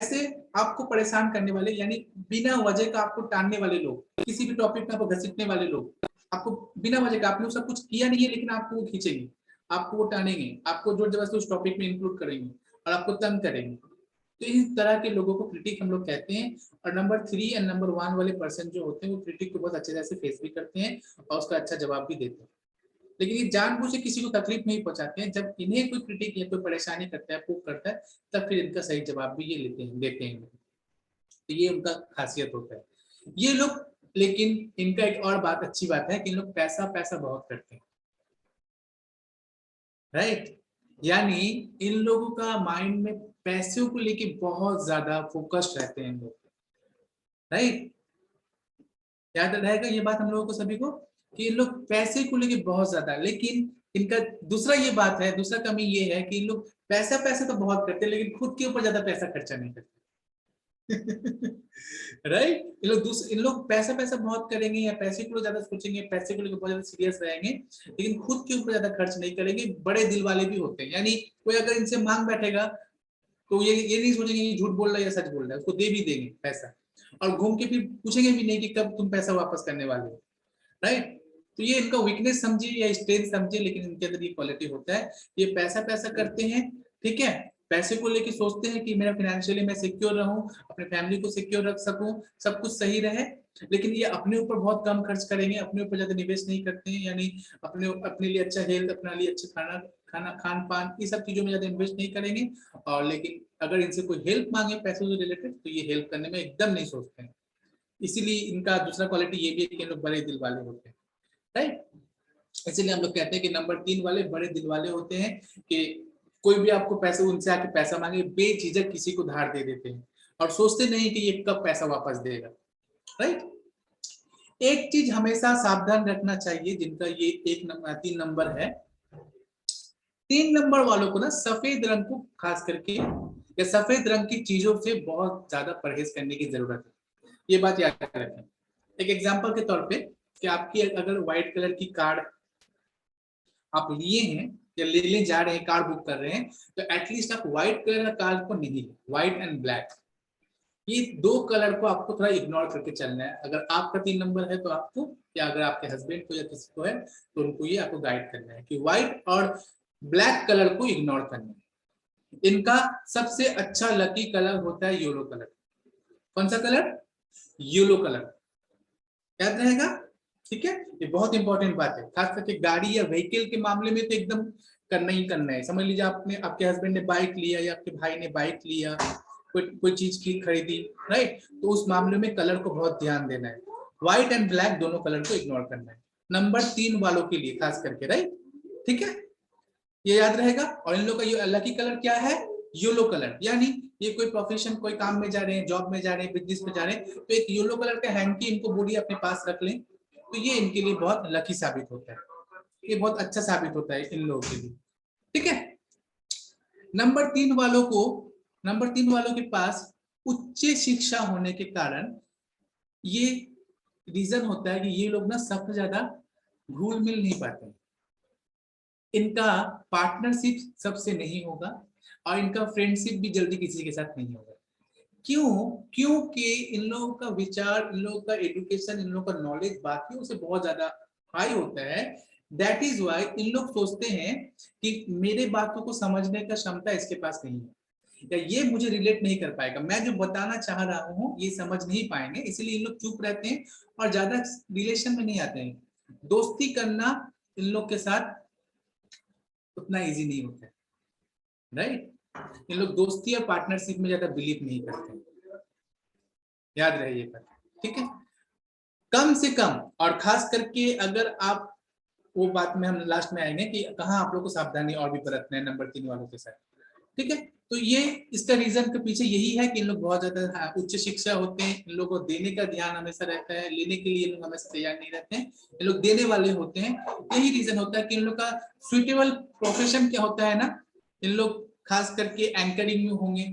ऐसे आपको परेशान करने वाले, यानी बिना वजह का आपको टालने वाले लोग, किसी भी टॉपिक में आपको घसीटने वाले लोग, आपको बिना वजह का, आपने सब कुछ किया नहीं है लेकिन आपको वो खींचेंगे, आपको वो टानेंगे, आपको जोर जबरदस्ती उस टॉपिक में इंक्लूड करेंगे और आपको तंग करेंगे। तो इस तरह के लोगों को क्रिटिक हम लोग कहते हैं। और नंबर 3 एंड नंबर 1 वाले पर्सन जो होते हैं वो क्रिटिक को बहुत अच्छे तरह से फेस भी करते हैं और उसका अच्छा जवाब भी देते हैं। लेकिन ये जानबूझ के किसी को तकलीफ नहीं पहुंचाते हैं। जब इन्हें कोई क्रिटिक या कोई परेशानी करता है, प्रूव करता है, तब फिर इनका सही जवाब भी ये लेते हैं, देते हैं। तो ये उनका खासियत होता है ये लोग। लेकिन इनका एक और बात, अच्छी बात है कि इन लोग पैसा पैसा बहुत करते हैं, राइट। यानी इन लोगों का माइंड में पैसों को लेके बहुत ज्यादा फोकस्ड रहते हैं लोग, राइट। याद रहेगा ये बात हम लोगों को सभी को कि इन लोग पैसे को लेके बहुत ज्यादा, लेकिन इनका दूसरा ये बात है, दूसरा कमी ये है कि इन लोग पैसा पैसा तो बहुत करते हैं लेकिन खुद के ऊपर ज्यादा पैसा खर्चा नहीं करते। राइट। इन लोग पैसा पैसा बहुत करेंगे या पैसे को ज्यादा सोचेंगे, पैसे को लेकर बहुत ज्यादा सीरियस रहेंगे, लेकिन खुद के ऊपर ज्यादा खर्च नहीं करेंगे। बड़े दिल वाले भी होते हैं, यानी कोई अगर इनसे मांग बैठेगा तो ये नहीं सोचेंगे कि झूठ बोल रहा है या सच बोल रहा है, उसको दे भी देंगे पैसा, और घूम के फिर पूछेंगे भी नहीं कि कब तुम पैसा वापस करने वाले हो, राइट। तो ये इनका वीकनेस समझिए या स्ट्रेंथ समझिए, लेकिन इनके अंदर ये क्वालिटी होता है, ये पैसा पैसा करते हैं, ठीक है। पैसे को लेके सोचते हैं कि मेरा फाइनेंशियली मैं सिक्योर रहूं, अपने फैमिली को सिक्योर रख सकूं, सब कुछ सही रहे, लेकिन ये अपने ऊपर बहुत कम खर्च करेंगे, अपने ऊपर ज्यादा निवेश नहीं करते हैं, यानी अपने लिए अच्छा हेल्थ, अपने लिए अच्छा खान पान, ये सब चीजों में ज्यादा इन्वेस्ट नहीं करेंगे। और लेकिन अगर इनसे कोई हेल्प मांगे पैसों से रिलेटेड तो ये हेल्प करने में एकदम नहीं सोचते हैं। इसीलिए इनका दूसरा क्वालिटी ये भी है कि इन लोग बड़े दिल वाले होते हैं, राइट। इसलिए हम लोग कहते हैं कि नंबर 3 वाले बड़े दिल वाले होते हैं, कि कोई भी आपको पैसे, उनसे आके पैसा मांगे बेझिझक किसी को धार दे देते हैं और सोचते नहीं कि ये कब पैसा वापस देगा, राइट। एक चीज हमेशा सावधान रखना चाहिए, जिनका ये 3 नंबर है, 3 नंबर वालों को ना सफेद रंग को खास करके या सफेद रंग की चीजों से बहुत ज्यादा परहेज करने की जरूरत है, ये बात याद रखें। एक एग्जांपल के तौर पे कि आपकी अगर व्हाइट कलर की कार आप लिए हैं या लेने जा रहे हैं, कार बुक कर रहे हैं, तो एटलीस्ट आप व्हाइट कलर का कार को नहीं, व्हाइट एंड ब्लैक, ये 2 कलर को आपको थोड़ा इग्नोर करके चलना है। अगर आपका 3 नंबर है तो आपको, या अगर आपके हस्बैंड को या किसी को है तो उनको ये आपको गाइड करना है कि व्हाइट और ब्लैक कलर को इग्नोर करना है। इनका सबसे अच्छा लकी कलर होता है येलो कलर। कौन सा कलर? येलो कलर, याद रहेगा, ठीक है। ये बहुत इंपॉर्टेंट बात है, खास करके गाड़ी या व्हीकल के मामले में तो एकदम करना ही करना है। समझ लीजिए आपने, आपके हस्बैंड ने बाइक लिया या आपके भाई ने बाइक लिया, कोई चीज की खरीदी, राइट, तो उस मामले में कलर को बहुत ध्यान देना है। व्हाइट एंड ब्लैक दोनों कलर को इग्नोर करना है नंबर 3 वालों के लिए खास करके, राइट, ठीक है, ये याद रहेगा। और इन लोग का ये लकी कलर क्या है? Yellow colour. यानी ये कोई प्रोफेशन, कोई काम में जा रहे हैं, जॉब में जा रहे हैं, बिजनेस में जा रहे हैं, तो एक येलो कलर का हैंकी इनको बॉडी अपने पास रख लें तो ये इनके लिए बहुत लकी साबित होता है, ये बहुत अच्छा साबित होता है इन लोगों के लिए, ठीक है। नंबर 3 वालों के पास उच्च शिक्षा होने के कारण ये रीजन होता है कि ये लोग ना सबसे ज्यादा घुल मिल नहीं पाते, इनका पार्टनरशिप सबसे नहीं होगा और इनका फ्रेंडशिप भी जल्दी किसी के साथ नहीं होगा। क्यों? क्योंकि इन लोगों का विचार, इन लोगों का एजुकेशन, इन लोगों का नॉलेज बाकियों से बहुत ज्यादा हाई होता है। दैट इज वाई इन लोग सोचते हैं कि मेरे बातों को समझने का क्षमता इसके पास नहीं है, या ये मुझे रिलेट नहीं कर पाएगा, मैं जो बताना चाह रहा हूँ ये समझ नहीं पाएंगे, इसलिए इन लोग चुप रहते हैं और ज्यादा रिलेशन में नहीं आते हैं। दोस्ती करना इन लोग के साथ उतना इजी नहीं होता है, राइट। इन लोग दोस्ती और पार्टनरशिप में ज्यादा बिलीव नहीं करते, याद रहे ये बात, ठीक है। कम से कम, और खास करके अगर आप, वो बात में हम लास्ट में आएंगे कि कहाँ आप लोग को सावधानी और भी बरतना है नंबर 3 वालों के साथ, ठीक है। तो ये इसका रीजन के पीछे यही है कि इन लोग बहुत ज्यादा उच्च शिक्षा होते हैं, इन लोगों को देने का ध्यान हमेशा रहता है, लेने के लिए इन लोग हमेशा तैयार नहीं रहते हैं, इन लोग देने वाले होते हैं। यही रीजन होता है कि इन लोग का सुइटेबल प्रोफेशन क्या होता है ना, इन लोग खास करके एंकरिंग में होंगे,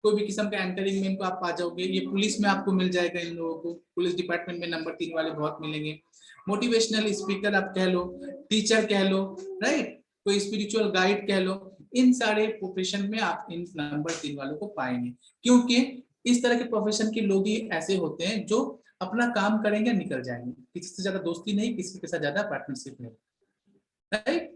कोई भी किस्म का एंकरिंग में इनको आप पा जाओगे। ये पुलिस में आपको मिल जाएगा, इन लोगों को पुलिस डिपार्टमेंट में नंबर 3 वाले बहुत मिलेंगे। मोटिवेशनल स्पीकर आप कह लो, टीचर कह लो, राइट, कोई स्पिरिचुअल गाइड कह लो, इन सारे प्रोफेशन में आप इन नंबर 3 वालों को पाएंगे। क्योंकि इस तरह के प्रोफेशन के लोग ही ऐसे होते हैं जो अपना काम करेंगे, निकल जाएंगे, किसी से ज्यादा दोस्ती नहीं, किसी के साथ ज्यादा पार्टनरशिप नहीं, राइट।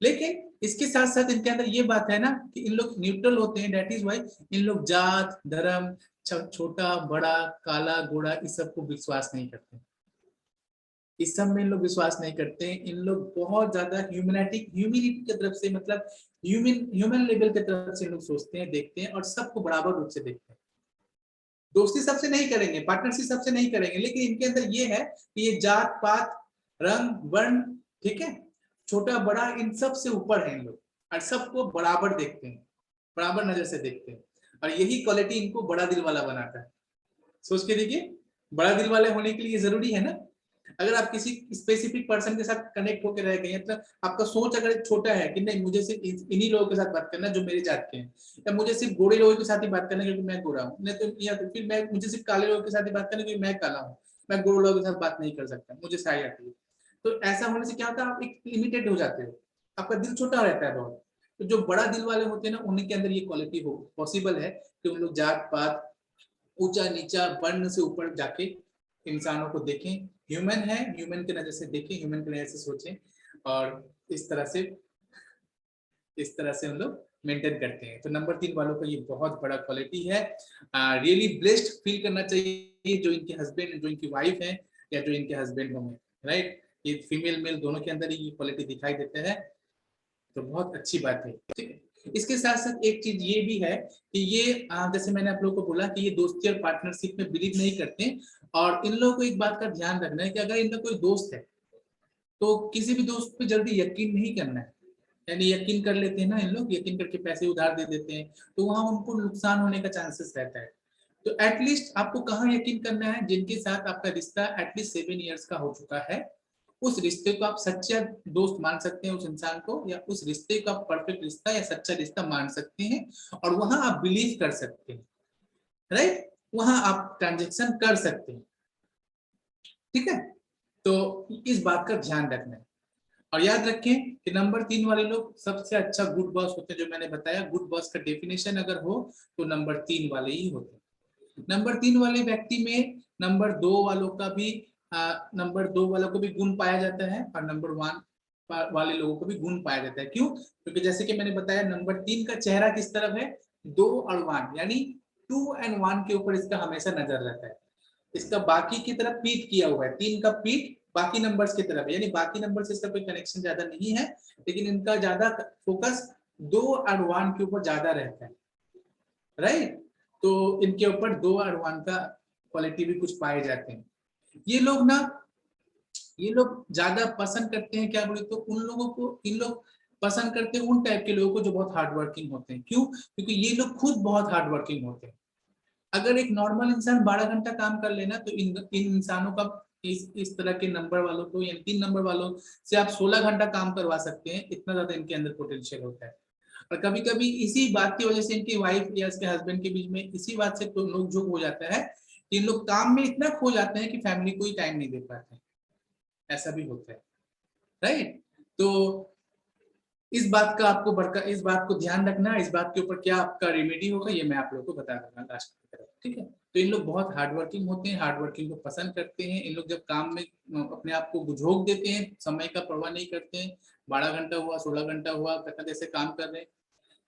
लेकिन इसके साथ साथ इनके अंदर ये बात है ना कि इन लोग न्यूट्रल होते हैं, दैट इज वाई इन लोग जात धर्म, छोटा बड़ा काला गोरा इस सब को विश्वास नहीं करते, इस सब में इन लोग विश्वास नहीं करते। इन लोग बहुत ज्यादा ह्यूमैनिटी की तरफ से, मतलब ह्यूमन लेवल की तरफ से लोग सोचते हैं, देखते हैं और सबको बराबर रूप से देखते हैं। दोस्ती सबसे नहीं करेंगे, पार्टनरशिप सबसे नहीं करेंगे, लेकिन इनके अंदर ये है कि ये जात पात रंग वर्ण, ठीक है, छोटा बड़ा इन सब से ऊपर है इन लोग, और सबको बराबर देखते हैं, बराबर नजर से देखते हैं। और यही क्वालिटी इनको बड़ा दिल वाला बनाता है। सोच के देखिए, बड़ा दिल वाले होने के लिए जरूरी है ना। अगर आप किसी स्पेसिफिक पर्सन के साथ कनेक्ट होकर रह गए, मतलब आपका सोच अगर छोटा है कि नहीं मुझे सिर्फ इन्हीं लोगों के साथ बात करना जो मेरे जात के हैं, या मुझे सिर्फ गोरे लोगों के साथ ही बात करना क्योंकि मैं गोरा हूँ, नहीं तो या तो फिर मैं मुझे सिर्फ काले लोगों के साथ ही बात करना क्योंकि मैं काला हूँ, मैं गोरे लोगों के साथ बात नहीं कर सकता, मुझे शायरी आती है। तो ऐसा होने से क्या होता है, आप एक लिमिटेड हो जाते हो, आपका दिल छोटा रहता है बहुत। तो जो बड़ा दिल वाले होते हैं ना, उन्हीं के अंदर ये क्वालिटी हो पॉसिबल है कि उन लोग जात पात ऊंचा नीचा वर्ण से ऊपर जाके इंसानों को देखें, ह्यूमन है ह्यूमन की नजर से देखें, ह्यूमन की नजर से सोचें, और इस तरह से हम लोग मेंटेन करते हैं। तो नंबर 3 वालों का ये बहुत बड़ा क्वालिटी है। रियली ब्लेस्ड फील करना चाहिए जो इनके हस्बैंड, जो इनकी वाइफ है या जो इनके हस्बैंड होंगे, राइट। ये फीमेल मेल दोनों के अंदर ये क्वालिटी दिखाई देता है, तो बहुत अच्छी बात है, ठीक है। इसके साथ साथ एक चीज ये भी है कि ये जैसे मैंने आप लोगों को बोला कि ये दोस्ती और पार्टनरशिप में बिलीव नहीं करते, और इन लोगों को एक बात का ध्यान रखना है कि अगर इनका कोई दोस्त है तो किसी भी दोस्त पे जल्दी यकीन नहीं करना है। यानी यकीन कर लेते हैं ना इन लोग, यकीन करके पैसे उधार दे देते हैं, तो वहां उनको नुकसान होने का चांसेस रहता है। तो एटलीस्ट आपको कहाँ यकीन करना है, जिनके साथ आपका रिश्ता एटलीस्ट 7 ईयर्स का हो चुका है, उस रिश्ते को आप सच्चा दोस्त मान सकते हैं उस इंसान को, या उस रिश्ते को आप परफेक्ट रिश्ता या सच्चा रिश्ता मान सकते हैं, और वहां आप बिलीव कर सकते हैं, राइट, वहां आप ट्रांजेक्शन कर सकते हैं, ठीक है। तो इस बात का ध्यान रखना है। और याद रखें कि नंबर 3 वाले लोग सबसे अच्छा गुड बॉस होते हैं। जो मैंने बताया गुड बॉस का डेफिनेशन अगर हो तो नंबर 3 वाले ही होते हैं। नंबर 3 वाले व्यक्ति में नंबर 2 वालों का भी नंबर 2 वालों को भी गुण पाया जाता है, और नंबर 1 वाले लोगों को भी गुण पाया जाता है। क्यों? क्योंकि जैसे कि मैंने बताया नंबर 3 का चेहरा किस तरफ है, 2 और 1, यानी 2 एंड 1 के ऊपर इसका हमेशा नजर रहता है। इसका बाकी की तरफ पीठ किया हुआ है, 3 का पीठ बाकी नंबर्स की तरफ है, यानी बाकी नंबर से इसका कोई कनेक्शन ज्यादा नहीं है, लेकिन इनका ज्यादा फोकस 2 और 1 के ऊपर ज्यादा रहता है, राइट। तो इनके ऊपर 2 और 1 का क्वालिटी भी कुछ पाए जाते हैं। ये लोग ज्यादा पसंद करते हैं, क्या बोले तो उन लोगों को, इन लोग पसंद करते हैं उन टाइप के लोगों को जो बहुत हार्ड वर्किंग होते हैं। क्यों? क्योंकि ये लोग खुद बहुत हार्ड वर्किंग होते हैं। अगर एक नॉर्मल इंसान 12 घंटा काम कर लेना, तो इन इंसानों का इस तरह के नंबर वालों को, या 3 नंबर वालों से आप 16 घंटा काम करवा सकते हैं, इतना ज्यादा इनके अंदर पोटेंशियल होता है। और कभी कभी इसी बात की वजह से इनकी वाइफ या इसके हस्बैंड के बीच में इसी बात से तो नोक झोंक हो जाता है कि इन लोग काम में इतना खो जाते हैं कि फैमिली को ही टाइम नहीं दे पाते, ऐसा भी होता है, राइट। तो इस बात को ध्यान रखना, इस बात के ऊपर क्या आपका रेमेडी होगा ये मैं आप लोगों को बता दूंगा लास्ट की तरफ, ठीक है। तो इन लोग बहुत हार्ड वर्किंग होते हैं, हार्ड वर्किंग को पसंद करते हैं। इन लोग जब काम में अपने आप को झोंक देते हैं, समय का परवाह नहीं करते हैं, 12 घंटा हुआ 16 घंटा हुआ जैसे काम कर रहे हैं।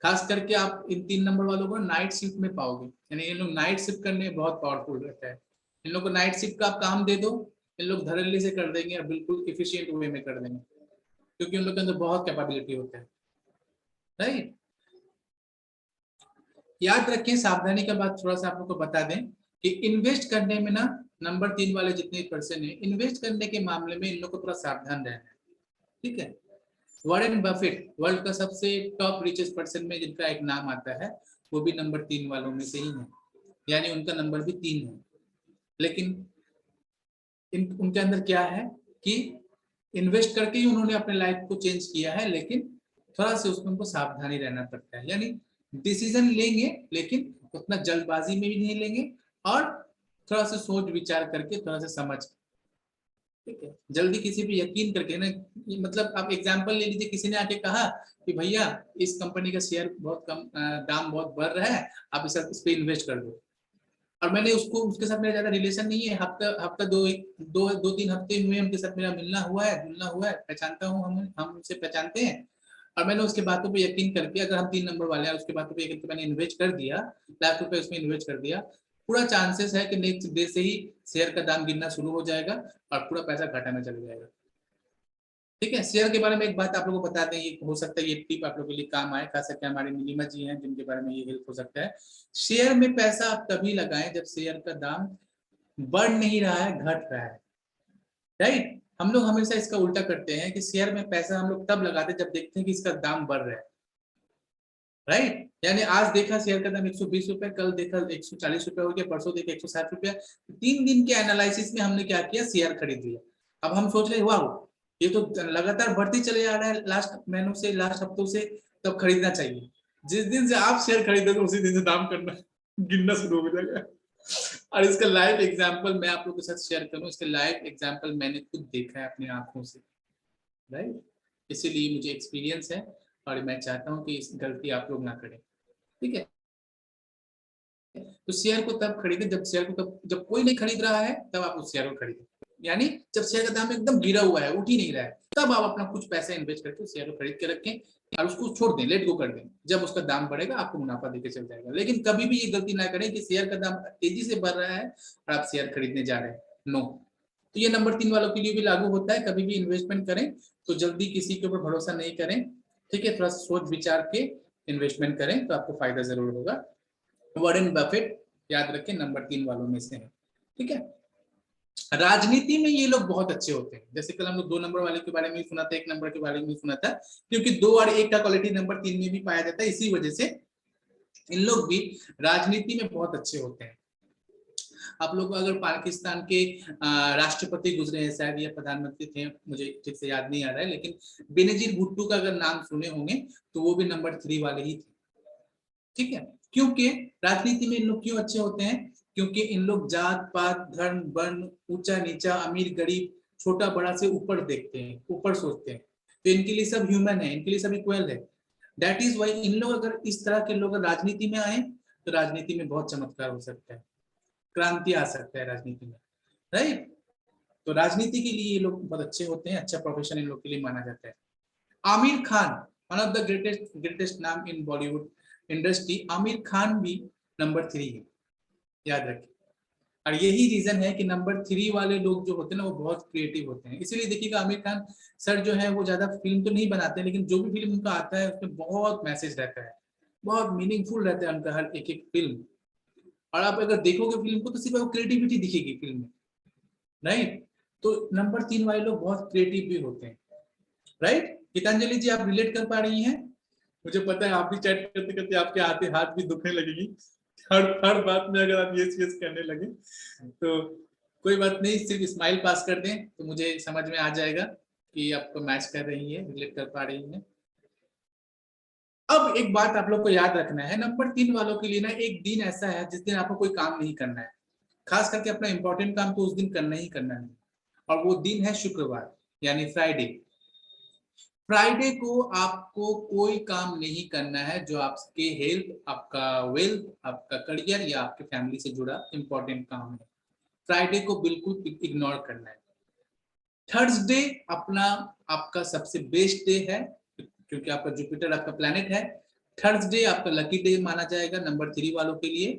खास करके आप इन 3 नंबर वालों को नाइट शिफ्ट में पाओगे, यानी इन लोग नाइट शिफ्ट करने में बहुत पावरफुल रहता है। इन लोग को नाइट शिफ्ट का आप काम दे दो, इन लोग धड़ल्ले से कर देंगे और बिल्कुल इफिशियंट वे में कर देंगे, क्योंकि उन लोग के अंदर बहुत कैपेबिलिटी होता है, राइट। याद रखें, सावधानी का बात थोड़ा सा आप लोग को बता दें कि इन्वेस्ट करने में ना, नंबर 3 वाले जितने पर्सन है, इन्वेस्ट करने के मामले में इन लोग को थोड़ा सावधान रहना है, ठीक है। वॉरेन बफेट वर्ल्ड का सबसे टॉप रिचेस्ट पर्सन में जिनका एक नाम आता है, वो भी नंबर 3 वालों में से ही है, यानी उनका नंबर भी 3 है। लेकिन उनके अंदर क्या है कि इन्वेस्ट करके ही उन्होंने अपने लाइफ को चेंज किया है, लेकिन थोड़ा सा उसमें उनको सावधानी रहना पड़ता है। यानी डिसीजन लेंगे लेकिन उतना जल्दबाजी में भी नहीं लेंगे और थोड़ा सा सोच विचार करके, थोड़ा सा समझ, ठीक है। जल्दी किसी पे यकीन करके ना, मतलब आप एग्जांपल ले लीजिए, किसी ने आके कहा कि भैया इस कंपनी का शेयर बहुत कम, दाम बहुत बढ़ रहा है, आप इस पे इन्वेस्ट कर दो, और मैंने उसको, उसके साथ मेरा ज्यादा रिलेशन नहीं है, हफ्ता हफ्ता दो तीन हफ्ते हुए उनके साथ मेरा मिलना हुआ है, जुलना हुआ है, पहचानता हूँ, हम उनसे पहचानते हैं, और मैंने उसके बातों पे यकीन करके, अगर हम 3 नंबर वाले हैं, उसके बातों पे यकीन करके मैंने इन्वेस्ट कर दिया, लाख रुपए उसमें इन्वेस्ट कर दिया, पूरा चांसेस है कि नेक्स्ट डे से ही शेयर का दाम गिरना शुरू हो जाएगा और पूरा पैसा घाटा में चला जाएगा। ठीक है। शेयर के बारे में एक बात आप लोगों को बता दें, ये हो सकता है ये टिप आप लोगों के लिए काम आए, खास करके हमारे नीलिमा जी हैं जिनके बारे में ये हेल्प हो सकता है। शेयर में पैसा आप तभी लगाएं जब शेयर का दाम बढ़ नहीं रहा है, घट रहा है, राइट। हम लोग हमेशा इसका उल्टा करते हैं कि शेयर में पैसा हम लोग तब लगाते हैं जब देखते हैं कि इसका दाम बढ़ रहा है, राइट। यानी आज देखा शेयर का दाम 120 रुपए, कल देखा 140 रुपए हो गया, परसों देखा 160 रुपया, 3 दिन के एनालिसिस में हमने क्या किया, शेयर खरीद लिया। अब हम सोच रहे हैं वाह ये तो लगातार बढ़ती चले जा रहा है लास्ट महीनों से, लास्ट हफ्तों से, तब खरीदना चाहिए। जिस दिन से आप शेयर खरीदोगे उसी दिन से दाम करना गिनना शुरू हो जाएगा। और इसका लाइव एग्जांपल मैं आप लोगों के साथ शेयर करूं, इसका लाइव एग्जांपल मैंने खुद देखा है अपनी आंखों से, राइट। इसीलिए मुझे एक्सपीरियंस है और मैं चाहता हूं कि इस गलती आप लोग ना करें, ठीक है। तो शेयर को तब खरीदें जब शेयर को, तब जब कोई नहीं खरीद रहा है तब आप उस शेयर को खरीदें, यानी जब शेयर का दाम एकदम गिरा हुआ है, उठ ही नहीं रहा है, तब आप अपना कुछ पैसा इन्वेस्ट करके उस शेयर को खरीद के रखें और उसको छोड़ दें, लेट गो कर दें। जब उसका दाम बढ़ेगा आपको मुनाफा देके चल जाएगा। लेकिन कभी भी ये गलती ना करें कि शेयर का दाम तेजी से बढ़ रहा है और आप शेयर खरीदने जा रहे हैं, नो। तो ये नंबर 3 वालों के लिए भी लागू होता है। कभी भी इन्वेस्टमेंट करें तो जल्दी किसी के ऊपर भरोसा नहीं करें, ठीक है। थोड़ा सोच विचार के इन्वेस्टमेंट करें तो आपको फायदा जरूर होगा। वॉरेन बफेट याद रखें नंबर 3 वालों में से है, ठीक है। राजनीति में ये लोग बहुत अच्छे होते हैं, जैसे कल हम लोग 2 नंबर वाले के बारे में सुना था, 1 नंबर के बारे में सुना था, क्योंकि 2 और 1 का क्वालिटी नंबर 3 में भी पाया जाता है, इसी वजह से इन लोग भी राजनीति में बहुत अच्छे होते हैं। आप लोग अगर पाकिस्तान के राष्ट्रपति गुजरे हैं शायद या प्रधानमंत्री थे, मुझे ठीक से याद नहीं आ रहा है, लेकिन बेनजीर भुट्टो का अगर नाम सुने होंगे तो वो भी नंबर 3 वाले ही थे, ठीक है। क्योंकि राजनीति में इन लोग क्यों अच्छे होते हैं, क्योंकि इन लोग जात पात धर्म वर्ण ऊंचा नीचा अमीर गरीब छोटा बड़ा से ऊपर देखते हैं, ऊपर सोचते हैं, तो इनके लिए सब ह्यूमन है, इनके लिए सब इक्वल है। दैट इज वाई इन लोग, अगर इस तरह के लोग राजनीति में आए तो राजनीति में बहुत चमत्कार हो सकता है, क्रांति आ सकता है राजनीति में, राइट। तो राजनीति के लिए ये लोग बहुत अच्छे होते हैं, अच्छा प्रोफेशन इन लोग के लिए माना जाता है। Aamir Khan, one of the greatest नाम इन बॉलीवुड इंडस्ट्री, आमिर खान भी नंबर 3 है, याद रखिए। और यही रीजन है कि नंबर 3 वाले लोग जो होते हैं ना वो बहुत क्रिएटिव होते हैं। इसीलिए देखिएगा आमिर खान सर जो है वो ज्यादा फिल्म तो नहीं बनाते हैं, लेकिन जो भी फिल्म उनका आता है उसमें बहुत मैसेज रहता है, बहुत मीनिंगफुल रहता है उनका हर एक एक फिल्म। और आप अगर देखोगे फिल्म को तो सिर्फ आपको क्रिएटिविटी दिखेगी फिल्म में, राइट। तो नंबर 3 वाले लोग बहुत क्रिएटिव भी होते हैं, राइट। गीतांजलि जी आप रिलेट कर पा रही हैं, मुझे पता है आप भी चैट करते करते आपके हाथ भी दुखने लगेगी, हर बात में अगर आप यस करने लगे तो कोई बात नहीं, सिर्फ स्माइल पास कर दें तो मुझे समझ में आ जाएगा कि आपको मैच कर रही है, रिलेट कर पा रही है। अब एक बात आप लोग को याद रखना है, नंबर 3 वालों के लिए ना एक दिन ऐसा है जिस दिन आपको कोई काम नहीं करना है, खास करके अपना इंपॉर्टेंट काम तो उस दिन करना ही करना है, और वो दिन है शुक्रवार यानी फ्राइडे। फ्राइडे को आपको कोई काम नहीं करना है जो आपके हेल्थ, आपका वेल्थ, आपका करियर या आपके फैमिली से जुड़ा इंपॉर्टेंट काम है। फ्राइडे को बिल्कुल इग्नोर करना है। थर्सडे अपना आपका सबसे बेस्ट डे है, क्योंकि आपका जुपिटर आपका प्लैनेट है। थर्सडे आपका लकी डे माना जाएगा नंबर 3 वालों के लिए।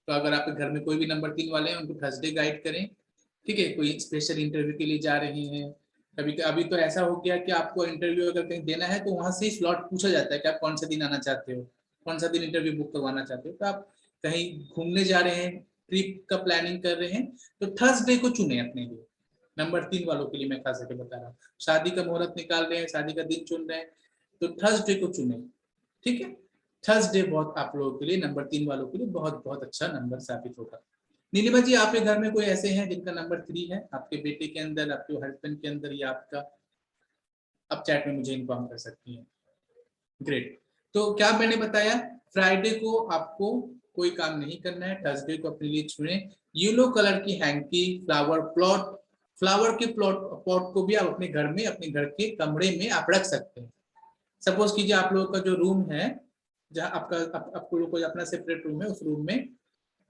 तो अगर आपके घर में कोई भी नंबर 3 वाले हैं उनको थर्सडे गाइड करें, ठीक है। कोई स्पेशल इंटरव्यू के लिए जा रहे हैं, कभी अभी तो ऐसा हो गया कि आपको इंटरव्यू अगर कहीं देना है तो वहां से ही स्लॉट पूछा जाता है कि आप कौन सा दिन आना चाहते हो, कौन सा दिन इंटरव्यू बुक करवाना चाहते हो। तो आप कहीं घूमने जा रहे हैं, ट्रिप का प्लानिंग कर रहे हैं, तो थर्सडे को चुने अपने लिए। नंबर 3 वालों के लिए मैं खास करके बता रहा हूँ, शादी का मुहूर्त निकाल रहे हैं, शादी का दिन चुन रहे हैं, तो थर्सडे को चुने, ठीक है। थर्सडे बहुत आप लोगों के लिए, नंबर 3 वालों के लिए बहुत बहुत अच्छा नंबर साबित होगा। नीलिमा जी आपके घर में कोई ऐसे हैं जिनका नंबर 3 है, आपके बेटे के अंदर, आपके हस्बैंड के अंदर या आपका, आप चैट में मुझे इन्फॉर्म कर सकती हैं। ग्रेट। तो क्या मैंने बताया, फ्राइडे को आपको कोई काम नहीं करना है, थर्सडे को अपने लिए चुने। येलो कलर की हैंकी, फ्लावर प्लॉट, फ्लावर के पॉट को भी आप अपने घर में, अपने घर के कमरे में आप रख सकते हैं। सपोज कीजिए आप लोगों का जो रूम है, जहाँ आपको लोग को अपना सेपरेट रूम है, उस रूम में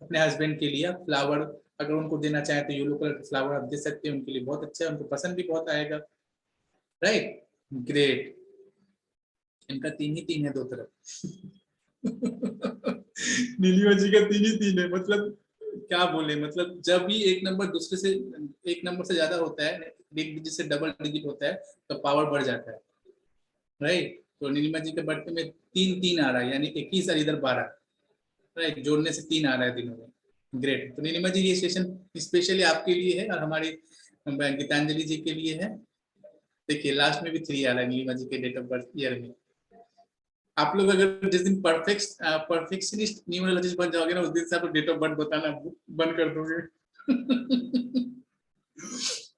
अपने हस्बैंड के लिए फ्लावर अगर उनको देना चाहे तो येलो कलर के फ्लावर आप दे सकते हैं, उनके लिए बहुत अच्छा है, उनको पसंद भी बहुत आएगा। Right, great. इनका 3 ही 3 है दो तरफ। नीलिमा जी का 3 ही 3 है, मतलब क्या बोले, मतलब जब भी एक नंबर दूसरे से, एक नंबर से ज्यादा होता है, एक डिजिट से डबल डिजिट होता है, तो पावर बढ़ जाता है। राइट, तो नीलिमा जी के बर्थडे में 3 3 आ रहा है, यानी 21 और इधर 12। राइट, जोड़ने से 3 आ रहा है दिनों में। ग्रेट। तो नीलिमा जी ये सेशन स्पेशली आपके लिए है और हमारी गीतांजलि जी के लिए है। देखिए लास्ट में भी 3 आ रहा है नीलिमा जी के डेट ऑफ बर्थ ईयर में। आप लोग अगर जिस दिन परफेक्शनिस्ट न्यूमरोलॉजिस्ट बन जाओगे ना, उस दिन से आप लोग डेट ऑफ बर्थ बताना बंद कर दोगे।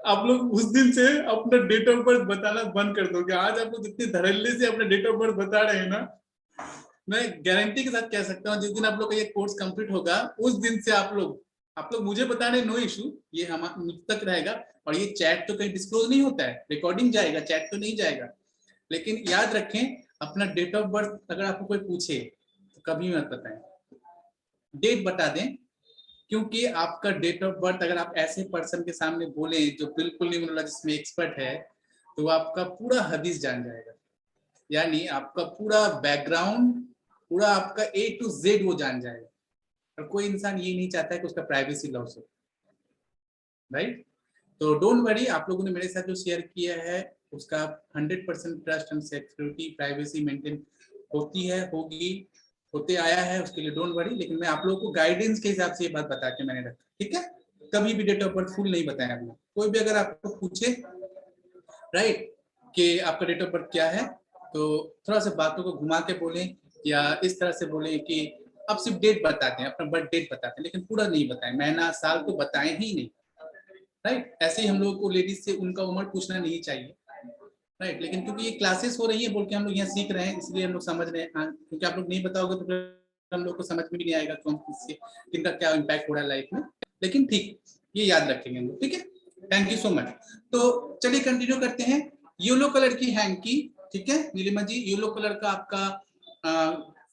आप लोग उस दिन से अपना डेट ऑफ बर्थ बताना बंद कर दोगे। आज आप लोग जितने धड़ल्ले से अपना डेट ऑफ बर्थ बता रहे हैं ना, मैं गारंटी के साथ कह सकता हूँ जिस दिन आप लोग का ये कोर्स कंप्लीट होगा, उस दिन से आप लोग मुझे बता रहे, नो इशू, ये हम मुझ तक रहेगा। और ये चैट तो कहीं डिस्क्लोज नहीं होता है, रिकॉर्डिंग जाएगा, चैट तो नहीं जाएगा। लेकिन याद रखें, अपना डेट ऑफ बर्थ अगर आपको कोई पूछे तो कभी मत बताएं, डेट बता दें। क्योंकि आपका डेट ऑफ बर्थ अगर आप ऐसे पर्सन के सामने बोले जो बिल्कुल न्यूमरोलॉजिस्ट में एक्सपर्ट है, तो वो आपका पूरा हदीस जान जाएगा, यानी आपका पूरा बैकग्राउंड, पूरा आपका A to Z वो जान जाएगा। और कोई इंसान ये नहीं चाहता है कि उसका प्राइवेसी लॉस हो। राइट, तो डोंट वरी, आप लोगों ने मेरे साथ जो शेयर किया है उसका 100% trust and security, privacy maintain होती है, होगी, होते आया है, उसके लिए डोंट वरी। लेकिन मैं आप लोगों को गाइडेंस के हिसाब से ये बात बता के मैंने रखा, ठीक है। कभी भी डेट ऑफ बर्थ फुल नहीं बताया आप लोग। कोई भी अगर आपको पूछे राइट कि आपका डेट ऑफ बर्थ क्या है, तो थोड़ा सा बातों को घुमा के बोलें, या इस तरह से बोलें कि आप सिर्फ डेट बताते हैं, अपना बर्थ डेट बताते हैं, लेकिन पूरा नहीं बताएं, महीना साल तो बताएं ही नहीं। राइट, ऐसे ही हम लोगों को लेडीज से उनका उम्र पूछना नहीं चाहिए। राइट, लेकिन क्योंकि ये क्लासेस हो रही है बोल के हम लोग यहाँ सीख रहे हैं, इसलिए हम लोग समझ रहे हैं। क्योंकि आप लोग नहीं बताओगे तो फिर हम लोग को समझ में भी नहीं आएगा कौन किससे किनका क्या इम्पैक्ट हो रहा है लाइफ में। लेकिन ठीक, ये याद रखेंगे हम लोग, ठीक है। Thank you so much. तो चलिए कंटिन्यू करते हैं। येलो कलर की हैंकी, ठीक है नीलिमा जी, येलो कलर का आपका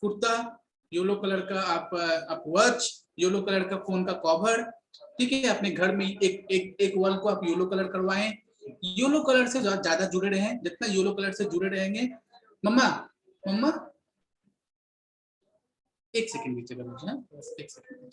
कुर्ता, येलो कलर का आप वॉच, येलो कलर का फोन का कवर, ठीक है। अपने घर में एक एक एक वॉल को आप येलो कलर करवाएं। येलो कलर से ज्यादा जुड़े रहें, जितना येलो कलर से जुड़े रहेंगे। मम्मा, मम्मा एक सेकंड दीजिएगा मुझे, बस एक सेकंड।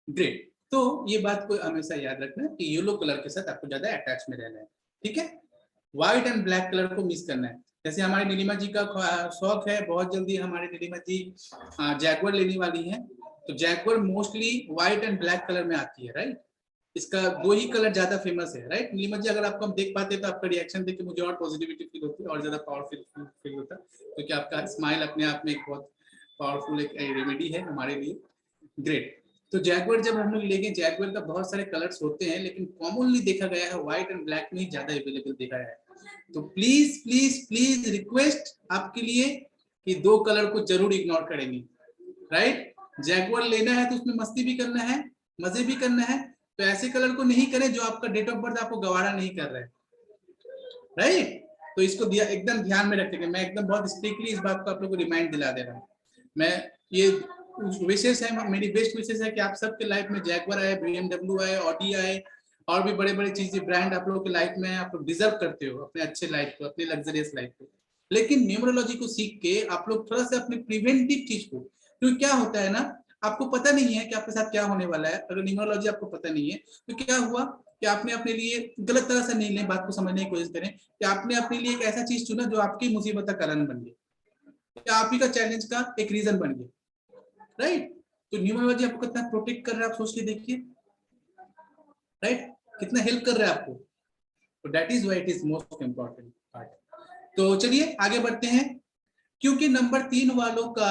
ग्रेट। तो ये बात को हमेशा याद रखना कि येलो कलर के साथ आपको ज्यादा अटैच में रहना है, ठीक है। व्हाइट एंड ब्लैक कलर को मिस करना है। जैसे हमारी नीलिमा जी का शौक है, बहुत जल्दी हमारी नीलिमा जी जैगुआर लेने वाली है। तो Jaguar mostly white and black colour में आती है, राइट। इसका 2 ही कलर ज्यादा फेमस है, राइट नीलिमा जी। अगर आपको हम देख पाते तो आपका रिएक्शन देख के मुझे और पॉजिटिविटी फील होती है और ज्यादा पावरफुल फील होता है, क्योंकि आपका स्माइल अपने आप में एक बहुत पावरफुल एक रेमेडी है हमारे लिए। ग्रेट। तो जैगुआर जब हम लोग लेंगे, जैगुआर का बहुत सारे कलर्स होते हैं, लेकिन कॉमनली देखा गया है व्हाइट एंड ब्लैक में ही ज्यादा अवेलेबल देखा है। तो प्लीज प्लीज प्लीज रिक्वेस्ट आपके लिए कि 2 कलर को जरूर इग्नोर करेंगे, राइट। जैगुआर लेना है तो उसमें मस्ती भी करना है, मजे भी करना है, तो ऐसे कलर को नहीं करें जो आपका डेट ऑफ बर्थ आपको गवारा नहीं कर रहे, राइट। तो इसको एकदम ध्यान में रखेंगे। मैं एकदम बहुत स्ट्रिक्टली इस बात को आप लोग को रिमाइंड दिला दे रहा हूँ। मैं ये विशेष है, मेरी बेस्ट विशेष है कि आप सबके लाइफ में जैगुआर आए, BMW आए, ऑडी आए, और भी बड़े बड़े चीजें ब्रांड आप लोगों के लाइफ में आप लोग डिजर्व करते हो अपने अच्छे लाइफ को, अपने लग्जरियस लाइफ को। लेकिन न्यूमरोलॉजी को सीख के आप लोग थोड़ा सा अपने प्रिवेंटिव चीज को, क्योंकि क्या होता है ना, आपको पता नहीं है कि आपके साथ क्या होने वाला है। अगर न्यूमरोलॉजी आपको पता नहीं है तो क्या हुआ कि आपने अपने लिए गलत तरह से नहीं ले, बात को समझने की कोशिश करें कि आपने अपने लिए एक ऐसा चीज चुना जो आपकी मुसीबत का कारण बन गया, आप ही का चैलेंज का एक रीजन बन गया, राइट। तो न्यूमरोलॉजी आपको कितना प्रोटेक्ट कर रहा है आप सोच के देखिए, राइट, कितना हेल्प कर रहा है आपको। तो that is why it is most important part. तो चलिए आगे बढ़ते हैं। क्योंकि नंबर 3 वालों का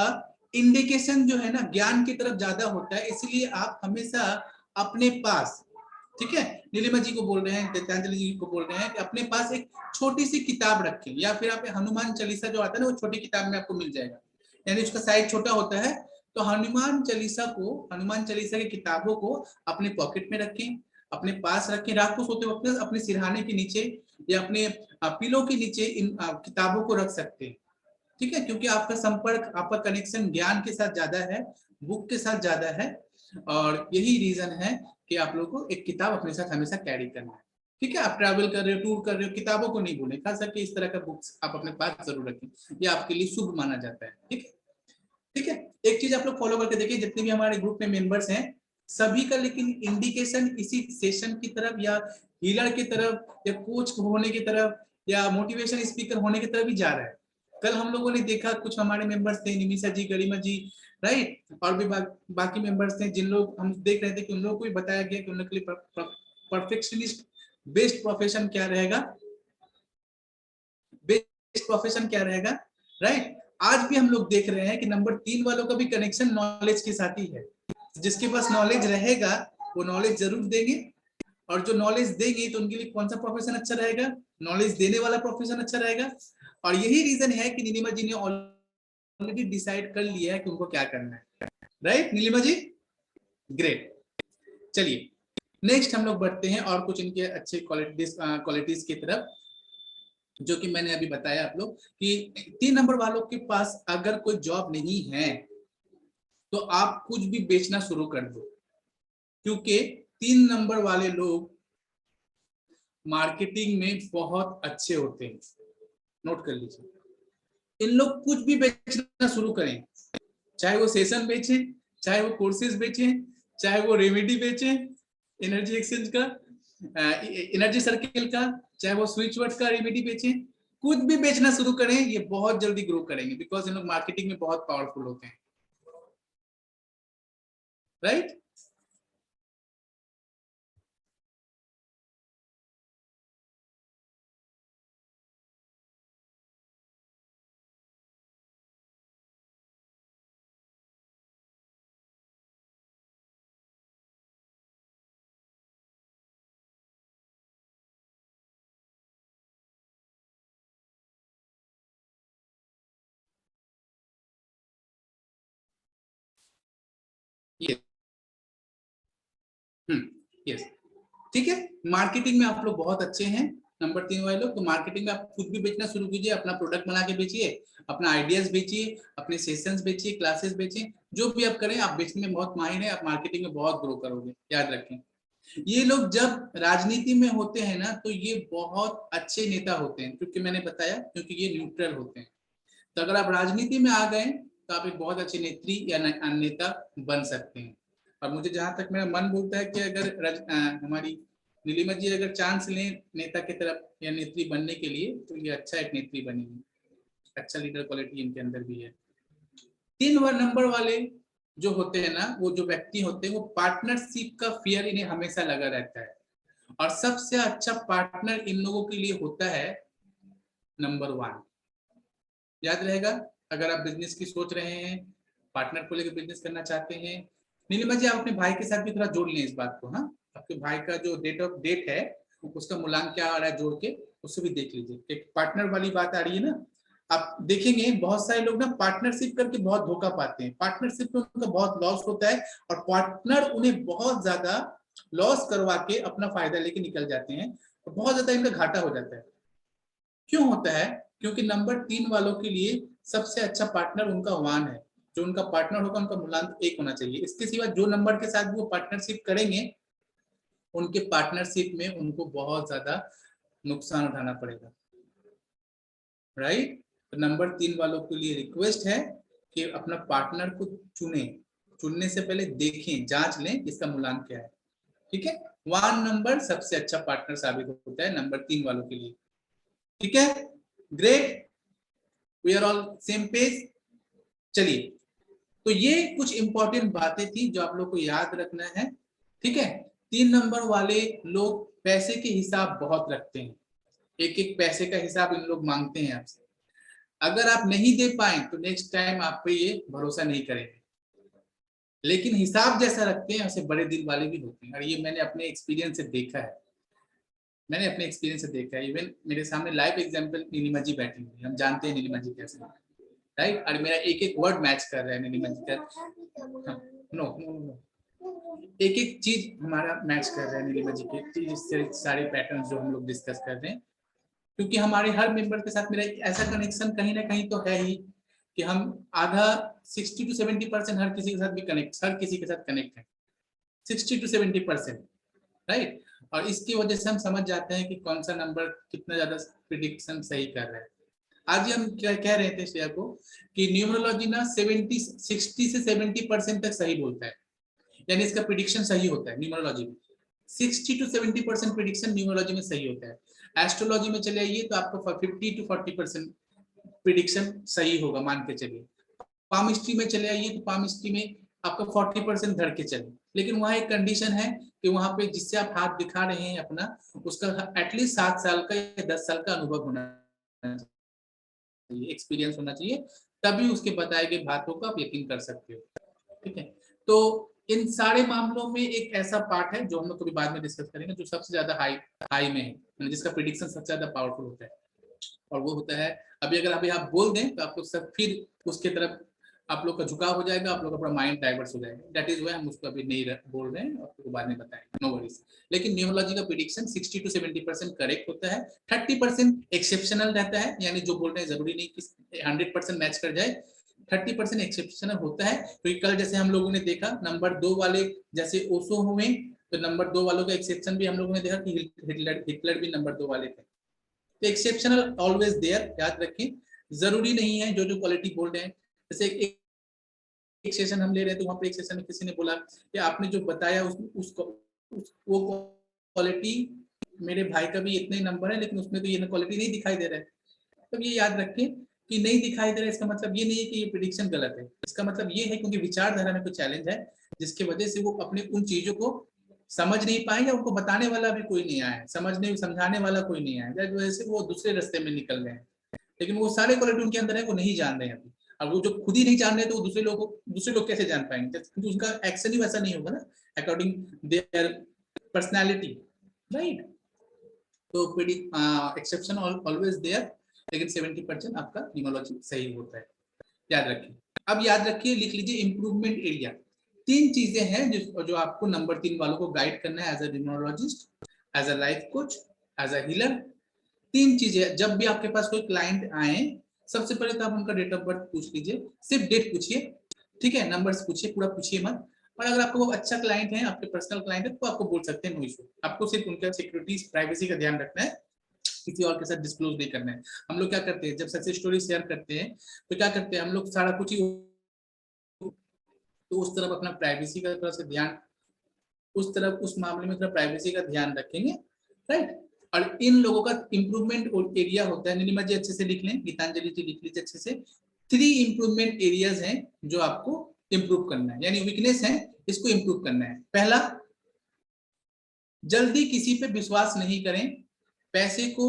इंडिकेशन जो है ना ज्ञान की तरफ ज्यादा होता है, इसलिए आप हमेशा अपने पास, ठीक है, नीलिमा जी को बोल रहे हैं, गीतांजलि जी को बोल रहे हैं कि अपने पास एक छोटी सी किताब रखें, या फिर आप हनुमान चालीसा जो आता है ना वो छोटी किताब में आपको मिल जाएगा, यानी उसका साइज छोटा होता है। तो हनुमान चालीसा की किताबों को अपने पॉकेट में रखें, अपने पास रखें, रात को सोते वक्त अपने सिरहाने के नीचे या अपने पिलो के नीचे इन किताबों को रख सकते हैं, ठीक है, क्योंकि आपका संपर्क, आपका कनेक्शन ज्ञान के साथ ज्यादा है, बुक के साथ ज्यादा है, और यही रीजन है कि आप लोगों को एक किताब अपने साथ हमेशा कैरी करना है, ठीक है। आप ट्रैवल कर रहे हो, टूर कर रहे हो, किताबों को नहीं भूलें, खास करके इस तरह का बुक्स आप अपने पास जरूर रखें, ये आपके लिए शुभ माना जाता है, ठीक है, ठीक है। एक चीज आप लोग फॉलो करके देखिए, जितने भी हमारे ग्रुप में मेंबर्स हैं सभी का लेकिन इंडिकेशन इसी सेशन की तरफ या हीलर की तरफ या कोच होने की तरफ या मोटिवेशन स्पीकर होने की तरफ ही जा रहा है। कल हम लोगों ने देखा कुछ हमारे मेंबर्स थे, निमिषा जी, गरिमा जी, राइट, और भी बाकी मेंबर्स थे जिन लोग हम देख रहे थे कि उन लोगों को भी बताया गया कि उन लोगों के लिए परफेक्शनिस्ट बेस्ट प्रोफेशन क्या रहेगा, बेस्ट प्रोफेशन क्या रहेगा, राइट। आज भी हम लोग देख रहे हैं कि नंबर 3 वालों का भी कनेक्शन नॉलेज के साथ ही है। जिसके पास नॉलेज रहेगा वो नॉलेज जरूर देंगे, और जो नॉलेज देंगे तो उनके लिए कौन सा प्रोफेशन अच्छा रहेगा, नॉलेज देने वाला प्रोफेशन अच्छा रहेगा। और यही रीजन है कि नीलिमा जी ने ऑलरेडी डिसाइड कर लिया है कि उनको क्या करना है, राइट नीलिमा जी, ग्रेट। चलिए नेक्स्ट हम लोग बढ़ते हैं और कुछ इनके अच्छे क्वालिटीज की तरफ, जो कि मैंने अभी बताया आप लोग कि 3 नंबर वालों के पास अगर कोई जॉब नहीं है तो आप कुछ भी बेचना शुरू कर दो, क्योंकि 3 नंबर वाले लोग मार्केटिंग में बहुत अच्छे होते हैं, नोट कर लीजिए। इन लोग कुछ भी बेचना शुरू करें, चाहे वो सेशन बेचें, चाहे वो कोर्सेज बेचें, चाहे वो रेमेडी बेचें, एनर्जी एक्सचेंज का, एनर्जी सर्किल का, चाहे वो स्विच वर्ड का रेमेडी बेचें, कुछ भी बेचना शुरू करें, ये बहुत जल्दी ग्रो करेंगे, बिकॉज इन लोग मार्केटिंग में बहुत पावरफुल होते हैं, राइट। यस, ठीक है, मार्केटिंग में आप लोग बहुत अच्छे हैं नंबर 3 वाले लोग, तो मार्केटिंग में आप खुद भी बेचना शुरू कीजिए, अपना प्रोडक्ट बना के बेचिए, अपना आइडियाज बेचिए, अपने सेशंस बेचिए, क्लासेस बेचिए, जो भी आप करें, आप बेचने में बहुत माहिर हैं, आप मार्केटिंग में बहुत ग्रो करोगे, याद रखें। ये लोग जब राजनीति में होते हैं ना तो ये बहुत अच्छे नेता होते हैं, क्योंकि मैंने बताया क्योंकि ये न्यूट्रल होते हैं। तो अगर आप राजनीति में आ गए तो आप एक बहुत अच्छे नेत्री या नेता बन सकते हैं। और मुझे जहां तक मेरा मन बोलता है कि अगर हमारी नीलिमा जी अगर चांस लें नेता की तरफ या नेत्री बनने के लिए, तो ये अच्छा एक नेत्री बनेगी, अच्छा लीडर क्वालिटी इनके अंदर भी है। 3 नंबर वाले जो होते हैं ना, वो जो व्यक्ति होते हैं, वो पार्टनरशिप का फियर इन्हें हमेशा लगा रहता है, और सबसे अच्छा पार्टनर इन लोगों के लिए होता है नंबर 1। याद रहेगा, अगर आप बिजनेस की सोच रहे हैं, पार्टनर को लेकर बिजनेस करना चाहते हैं, नीलिमा जी आप अपने भाई के साथ भी थोड़ा जोड़ लें इस बात को, हाँ, आपके भाई का जो डेट है उसका मूल्यांकन क्या आ रहा है जोड़ के उससे भी देख लीजिए। एक पार्टनर वाली बात आ रही है ना, आप देखेंगे बहुत सारे लोग ना पार्टनरशिप करके बहुत धोखा पाते हैं, पार्टनरशिप में उनका बहुत लॉस होता है, और पार्टनर उन्हें बहुत ज्यादा लॉस करवा के अपना फायदा लेके निकल जाते हैं, और बहुत ज्यादा इनका घाटा हो जाता है। क्यों होता है? क्योंकि नंबर 3 वालों के लिए सबसे अच्छा पार्टनर उनका 1 है, जो उनका पार्टनर होगा उनका मूल्यांक 1 होना चाहिए। इसके सिवा जो नंबर के साथ वो पार्टनरशिप करेंगे उनके पार्टनरशिप में उनको बहुत ज्यादा नुकसान उठाना पड़ेगा, राइट। तो नंबर 3 वालों के लिए रिक्वेस्ट है कि अपना पार्टनर को चुनने से पहले देखें, जांच लें इसका मूल्यांकन क्या है, ठीक है। 1 नंबर सबसे अच्छा पार्टनर साबित होता है नंबर 3 वालों के लिए, ठीक है, great, we are all same page. चलिए, तो ये कुछ इंपॉर्टेंट बातें थी जो आप लोग को याद रखना है, ठीक है। 3 नंबर वाले लोग पैसे के हिसाब बहुत रखते हैं, एक एक पैसे का हिसाब इन लोग मांगते हैं आपसे। अगर आप नहीं दे पाए तो नेक्स्ट टाइम आप पे ये भरोसा नहीं करेंगे, लेकिन हिसाब जैसा रखते हैं वैसे बड़े दिल वाले भी होते हैं, और ये मैंने अपने एक्सपीरियंस से देखा है। इवन मेरे सामने लाइव एग्जांपल नीलिमा जी बैठी हुई, हम जानते हैं नीलिमा जी कैसे, राइट, और मेरा एक एक वर्ड मैच कर रहा है नीलिमा जी का। नो नो नो, एक एक चीज हमारा मैच कर रहा है नीलिमा जी के सारे पैटर्न जो हम लोग डिस्कस कर रहे हैं, क्योंकि हमारे हर मेंबर के साथ मेरा एक ऐसा कनेक्शन कहीं ना कहीं तो है ही कि हम आधा 60 to 70% हर किसी के साथ भी कनेक्ट है, 60 to 70%, राइट। और इसकी वजह से हम समझ जाते हैं कि कौन सा नंबर कितना ज्यादा प्रिडिक्शन सही कर रहा है। आज ही हम क्या कह रहे थे श्रेया को कि न्यूमरोलॉजी ना 60 से 70% तक सही बोलता है, यानी इसका प्रिडिक्शन सही होता है न्यूमरोलॉजी में। 60 to 70% प्रिडिक्शन न्यूमरोलॉजी में सही होता है। एस्ट्रोलॉजी में चले आइए तो आपको 50 to 40% प्रिडिक्शन सही होगा, मान के चलिए। पामिस्ट्री में चले आइए तो पामिस्ट्री में आपका 40% धर के चले, लेकिन वहाँ एक कंडीशन है कि वहाँ पे जिससे आप हाथ दिखा रहे हैं अपना, उसका एटलीस्ट 7 साल का या 10 साल का अनुभव होना चाहिए, एक्सपीरियंस होना चाहिए, तभी उसके बताए गए बातों को आप यकीन कर सकते हो। ठीक है, तो इन सारे मामलों में एक ऐसा पार्ट है जो हम लोग कभी बाद में डिस्कस करेंगे, जो सबसे ज्यादा हाई में है, जिसका प्रिडिक्शन सबसे ज्यादा पावरफुल होता है, और वो होता है, अभी अगर अभी आप बोल दें तो आप लोग सब फिर उसके तरफ आप लोग का झुकाव हो जाएगा, आप लोग का पूरा माइंड डाइवर्स हो जाएगा। दैट इज व्हाई हम उसको अभी नहीं बोल रहे हैं, आपको बाद में बताएंगे, नो वरीज। लेकिन न्यूमरोलॉजी का प्रेडिक्शन 60 to 70% करेक्ट होता है, 30% एक्सेप्शनल रहता है, यानी जो बोल रहे हैं जरूरी नहीं कि 100% मैच कर जाए, 30% एक्सेप्शनल होता है। क्योंकि कल जैसे हम लोगों ने देखा नंबर 2 वाले जैसे ओशो हुए, तो नंबर 2 वालों का एक्सेप्शन भी हम लोगों ने देखा कि हिटलर भी नंबर 2 वाले थे। तो एक्सेप्शनल ऑलवेज देयर, याद रखें। जरूरी नहीं है जो क्वालिटी बोल रहे हैं, जैसे एक सेशन हम ले रहे हैं तो वहां पे एक सेशन में किसी ने बोला कि आपने जो बताया वो क्वालिटी मेरे भाई का भी इतने नंबर है, लेकिन उसमें तो ये क्वालिटी नहीं दिखाई दे रहा है। तब ये याद रखें कि नहीं दिखाई दे रहा है, इसका मतलब ये नहीं है कि ये प्रिडिक्शन गलत है, इसका मतलब ये है क्योंकि विचारधारा में कुछ चैलेंज है, जिसकी वजह से वो अपने उन चीजों को समझ नहीं पाए, या उनको बताने वाला भी कोई नहीं आया है, समझाने वाला कोई नहीं आया, जिस वजह से वो दूसरे रास्ते में निकल रहे हैं। लेकिन वो सारे क्वालिटी उनके अंदर है, वो नहीं जान रहे हैं अभी। अब वो जो खुद ही नहीं जान रहे तो वो दूसरे लोग कैसे जान पाएंगे, क्योंकि उनका एक्शन ही वैसा नहीं होगा ना, अकॉर्डिंग देयर पर्सनैलिटी, राइट। तो एक्सेप्शन ऑलवेज देयर, लेकिन 70% आपका न्यूमरोलॉजी सही होता है, याद रखिए। अब याद रखिए, लिख लीजिए इंप्रूवमेंट एरिया। 3 चीजें हैं जो आपको नंबर 3 वालों को गाइड करना है, as a numerologist, as a life coach, as a healer. 3 चीजें, जब भी आपके पास कोई क्लाइंट आए, सबसे पहले तो आप उनका डेट ऑफ बर्थ पूछ लीजिए, सिर्फ डेट पूछिए, ठीक है, नंबर्स पूछिए, पूरा पूछिए मत। और अगर आपको वो अच्छा क्लाइंट है, आपके पर्सनल क्लाइंट है, तो आपको बोल सकते हैं नो इशू, आपको सिर्फ उनका सिक्योरिटी प्राइवेसी का ध्यान रखना है, किसी और के साथ डिस्क्लोज नहीं करना है। हम लोग क्या करते हैं, जब सक्सेस स्टोरी शेयर करते हैं तो क्या करते हैं हम लोग, सारा कुछ ही, तो उस तरफ अपना प्राइवेसी का थोड़ा सा ध्यान, उस मामले में थोड़ा प्राइवेसी का ध्यान रखेंगे, राइट। और इन लोगों का इंप्रूवमेंट एरिया होता है, नीलिमा जी अच्छे से लिख लें, गीतांजलि जी लिख लीजिए अच्छे से। 3 इंप्रूवमेंट एरियाज हैं जो आपको इंप्रूव करना है, यानी वीकनेस है, इसको इंप्रूव करना है। पहला, जल्दी किसी पे विश्वास नहीं करें, पैसे को